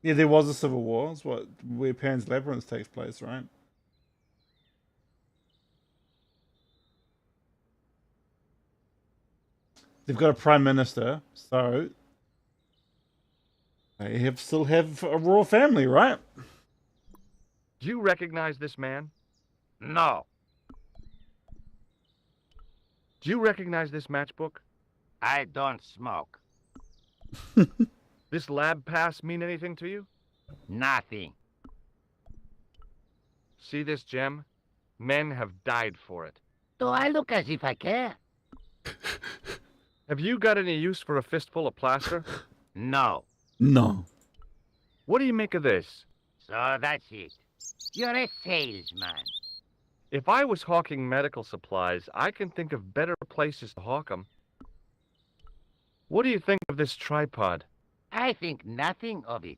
Yeah, there was a civil war. It's what where Pan's Labyrinth takes place, right? They've got a prime minister, so they still have a royal family, right? Do you recognize this man? No, Do you recognize this matchbook? I don't smoke. This lab pass mean anything to you? Nothing. See this gem? Men have died for it. Do I look as if I care? Have you got any use for a fistful of plaster? No. No. What do you make of this? So that's it. You're a salesman. If I was hawking medical supplies, I can think of better places to hawk them. What do you think of this tripod? I think nothing of it.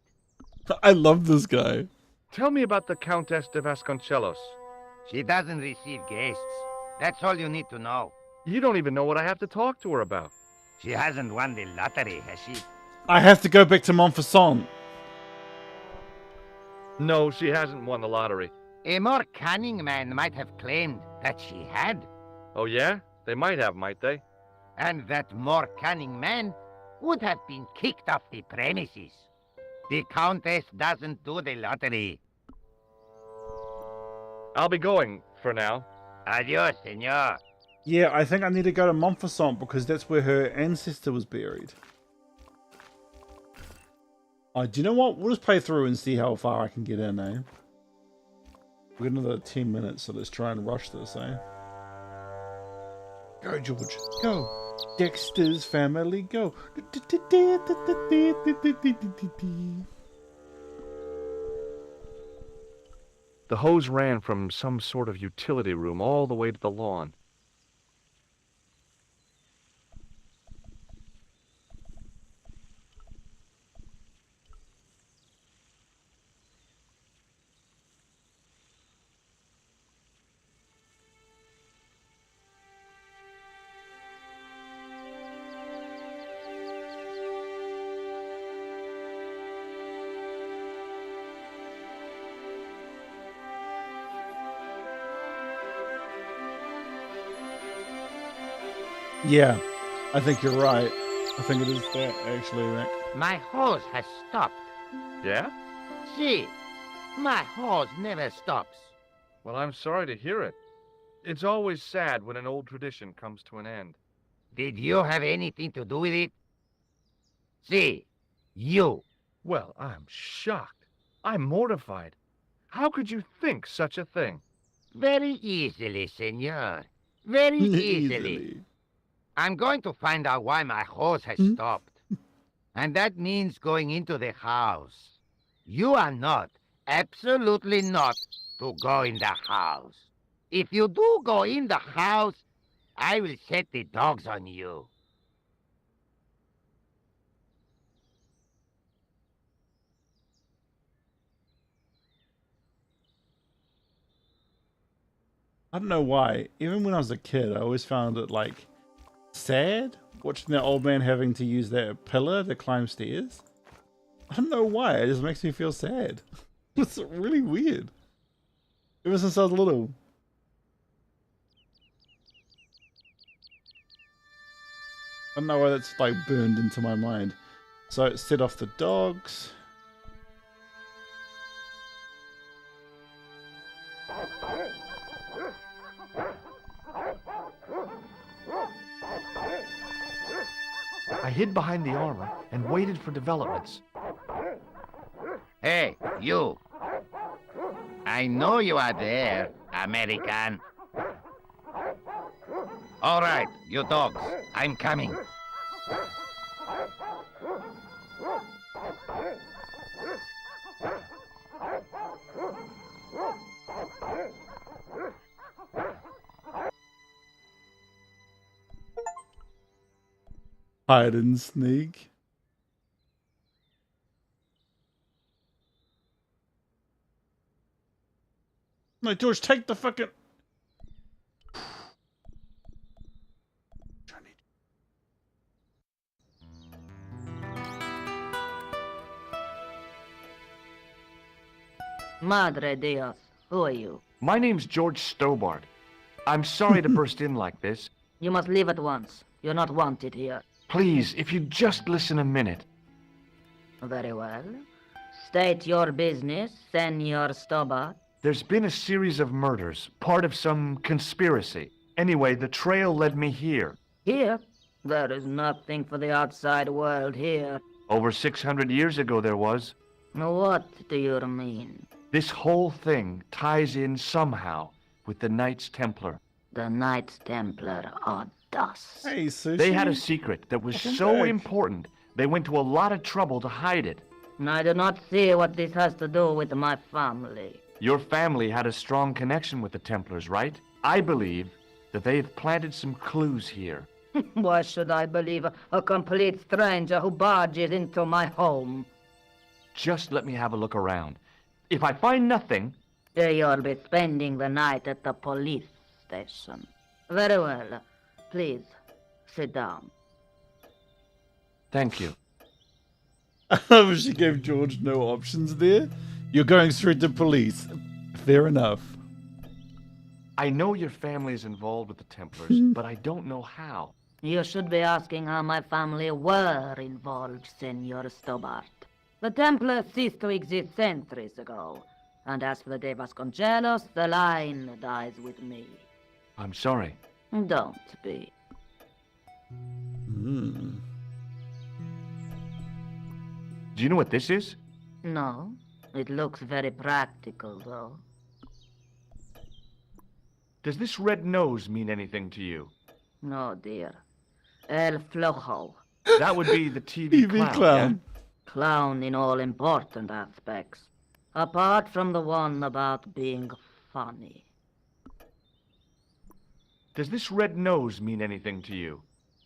I love this guy. Tell me about the Countess de Vasconcelos. She doesn't receive guests. That's all you need to know. You don't even know what I have to talk to her about. She hasn't won the lottery, has she? I have to go back to Montfaucon. No, she hasn't won the lottery. A more cunning man might have claimed that she had. Oh, yeah? They might have, might they? And that more cunning man would have been kicked off the premises. The Countess doesn't do the lottery. I'll be going for now. Adios, senor. Yeah, I think I need to go to Montfaucon because that's where her ancestor was buried. Oh, do you know what? We'll just play through and see how far I can get in, eh? We've got another 10 minutes, so let's try and rush this, eh? Go, George. Go. Dexter's family, go. The hose ran from some sort of utility room all the way to the lawn. Yeah, I think you're right. I think it is that, actually, Rick. My hose has stopped. Yeah? See, my hose never stops. Well, I'm sorry to hear it. It's always sad when an old tradition comes to an end. Did you have anything to do with it? See, you. Well, I'm shocked. I'm mortified. How could you think such a thing? Very easily, senor. Very easily. I'm going to find out why my hose has stopped. And that means going into the house. You are not, absolutely not, to go in the house. If you do go in the house, I will set the dogs on you. I don't know why. Even when I was a kid, I always found it, like, sad watching that old man having to use that pillar to climb stairs. I don't know why. It just makes me feel sad. It's really weird. Ever since I was little. I don't know why that's like burned into my mind. So set off the dogs. I hid behind the armor and waited for developments. Hey, you. I know you are there, American. All right, you dogs. I'm coming. Hide and sneak. No, George, take the fucking... Madre Dios, who are you? My name's George Stobart. I'm sorry to burst in like this. You must leave at once. You're not wanted here. Please, if you'd just listen a minute. Very well. State your business, Senor Stobart. There's been a series of murders, part of some conspiracy. Anyway, the trail led me here. Here? There is nothing for the outside world here. Over 600 years ago there was. What do you mean? This whole thing ties in somehow with the Knights Templar. The Knights Templar are dust. Hey, Sushi. They had a secret that was so important, they went to a lot of trouble to hide it. I do not see what this has to do with my family. Your family had a strong connection with the Templars, right? I believe that they've planted some clues here. Why should I believe a complete stranger who barges into my home? Just let me have a look around. If I find nothing... You'll be spending the night at the police station. Very well. Please, sit down. Thank you. She gave George no options there. You're going straight to police. Fair enough. I know your family is involved with the Templars, but I don't know how. You should be asking how my family were involved, Senor Stobart. The Templars ceased to exist centuries ago. And as for the De Vasconcelos, the line dies with me. I'm sorry. Don't be. Hmm. Do you know what this is? No, it looks very practical, though. Does this red nose mean anything to you? No, dear. El Flojo. That would be the TV clown. Yeah? Clown in all important aspects. Apart from the one about being funny. Does this red nose mean anything to you?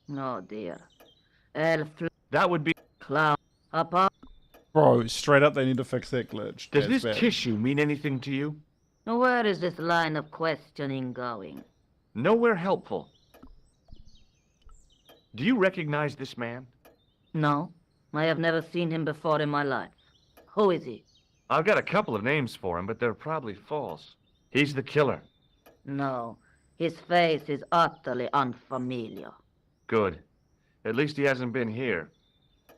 No, dear. That would be clown. Apart. Bro, straight up, they need to fix that glitch. Does That's this bad. tissue mean anything to you? Where is this line of questioning going? Nowhere helpful. Do you recognize this man? No, I have never seen him before in my life. Who is he? I've got a couple of names for him, but they're probably false. He's the killer. No, his face is utterly unfamiliar. Good. At least he hasn't been here.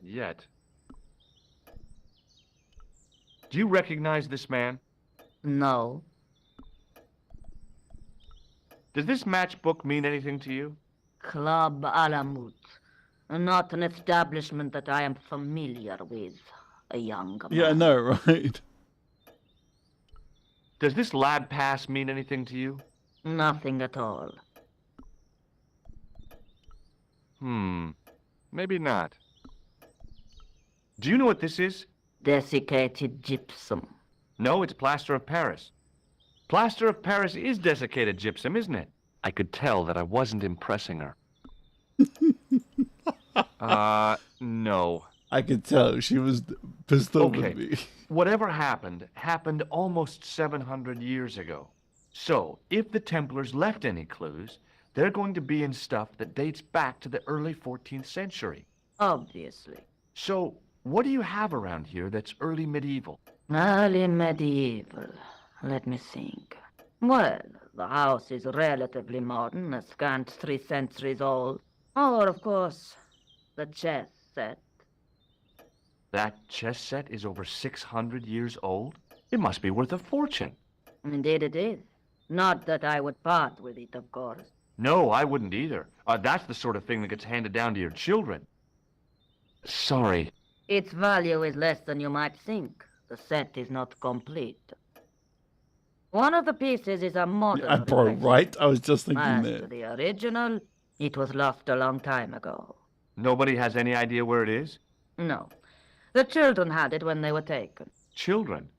Yet. Do you recognize this man? No. Does this matchbook mean anything to you? Club Alamut. Not an establishment that I am familiar with, a young man. Yeah, I know, right? Does this lab pass mean anything to you? Nothing at all. Maybe not. Do you know what this is? Desiccated gypsum. No, it's plaster of Paris. Plaster of Paris is desiccated gypsum, isn't it? I could tell that I wasn't impressing her. No. I could tell she was pissed off Okay. with me. Whatever happened almost 700 years ago. So, if the Templars left any clues, they're going to be in stuff that dates back to the early 14th century. Obviously. So, what do you have around here that's early medieval? Early medieval. Let me think. Well, the house is relatively modern, a scant 3 centuries old. Or, of course, the chess set. That chess set is over 600 years old? It must be worth a fortune. Indeed it is. Not that I would part with it, of course. No, I wouldn't either. That's the sort of thing that gets handed down to your children. Sorry. Its value is less than you might think. The set is not complete. One of the pieces is a modern Yeah, bro, replacement. right? I was just thinking As that. to the original, it was lost a long time ago. Nobody has any idea where it is? No. The children had it when they were taken. Children?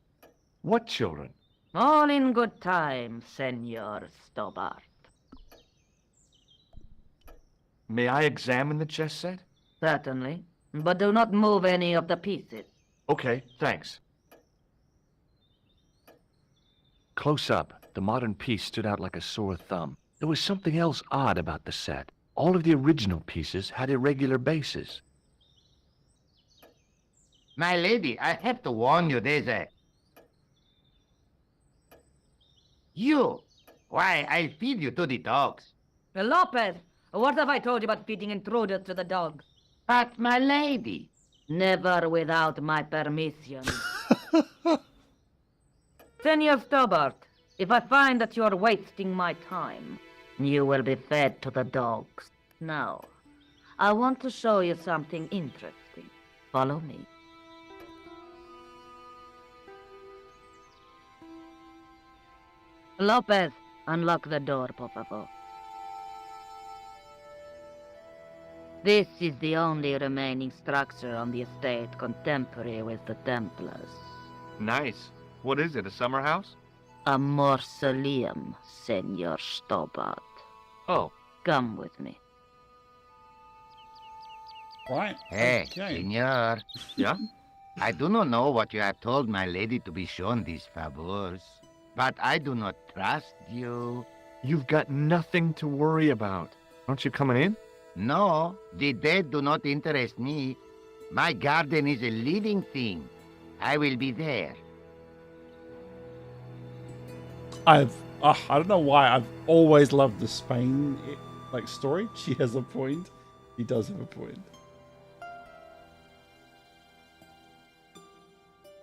What children? All in good time, Senor Stobart. May I examine the chess set? Certainly. But do not move any of the pieces. Okay, thanks. Close up, the modern piece stood out like a sore thumb. There was something else odd about the set. All of the original pieces had irregular bases. My lady, I have to warn you, there's a... You! Why, I'll feed you to the dogs. Lopez, what have I told you about feeding intruders to the dogs? But, my lady... Never without my permission. Senor Stobart, if I find that you're wasting my time, you will be fed to the dogs. Now, I want to show you something interesting. Follow me. Lopez, unlock the door, por favor. This is the only remaining structure on the estate contemporary with the Templars. Nice. What is it, a summer house? A mausoleum, Senor Stobart. Oh. Come with me. Right. Hey, Okay. senor. Yeah? I do not know what you have told my lady to be shown these favors, but I do not trust you. You've got nothing to worry about. Aren't you coming in? No, the dead do not interest me. My garden is a living thing. I will be there. I've I don't know why. I've always loved the Spain like story. She has a point. He does have a point.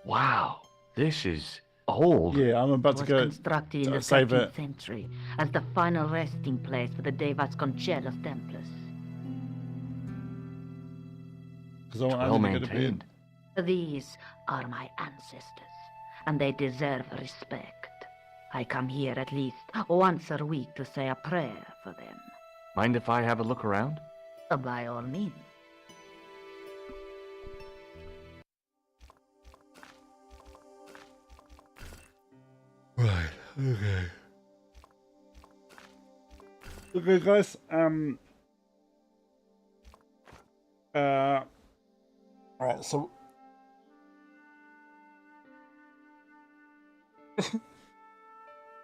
Wow, this is old. Yeah, I'm about It to was go constructed in the save 13th it. century as the final resting place for the De Vasconcelos Templars. Because I want Well Andy to go to maintained. bed. These are my ancestors, and they deserve respect. I come here at least once a week to say a prayer for them. Mind if I have a look around? By all means. Right. Okay. Okay, guys. Alright, so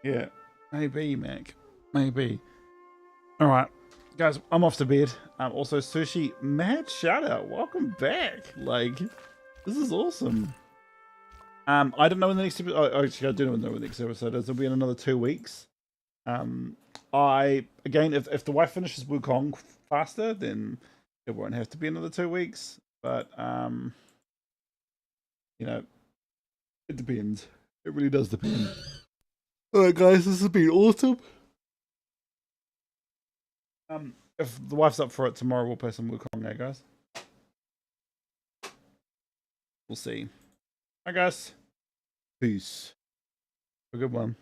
yeah, maybe, Mac. Maybe. Alright. Guys, I'm off to bed. Also Sushi, mad shout out. Welcome back. Like, this is awesome. I don't know when the next episode. Oh, actually, I do know when the next episode is. It'll be in another 2 weeks. Again, if the wife finishes Wukong faster, then it won't have to be another 2 weeks. But you know, it depends. It really does depend. All right, guys, this has been awesome. If the wife's up for it tomorrow, we'll play some Wukong now, guys. We'll see. Hi, guys. Peace. Have a good one.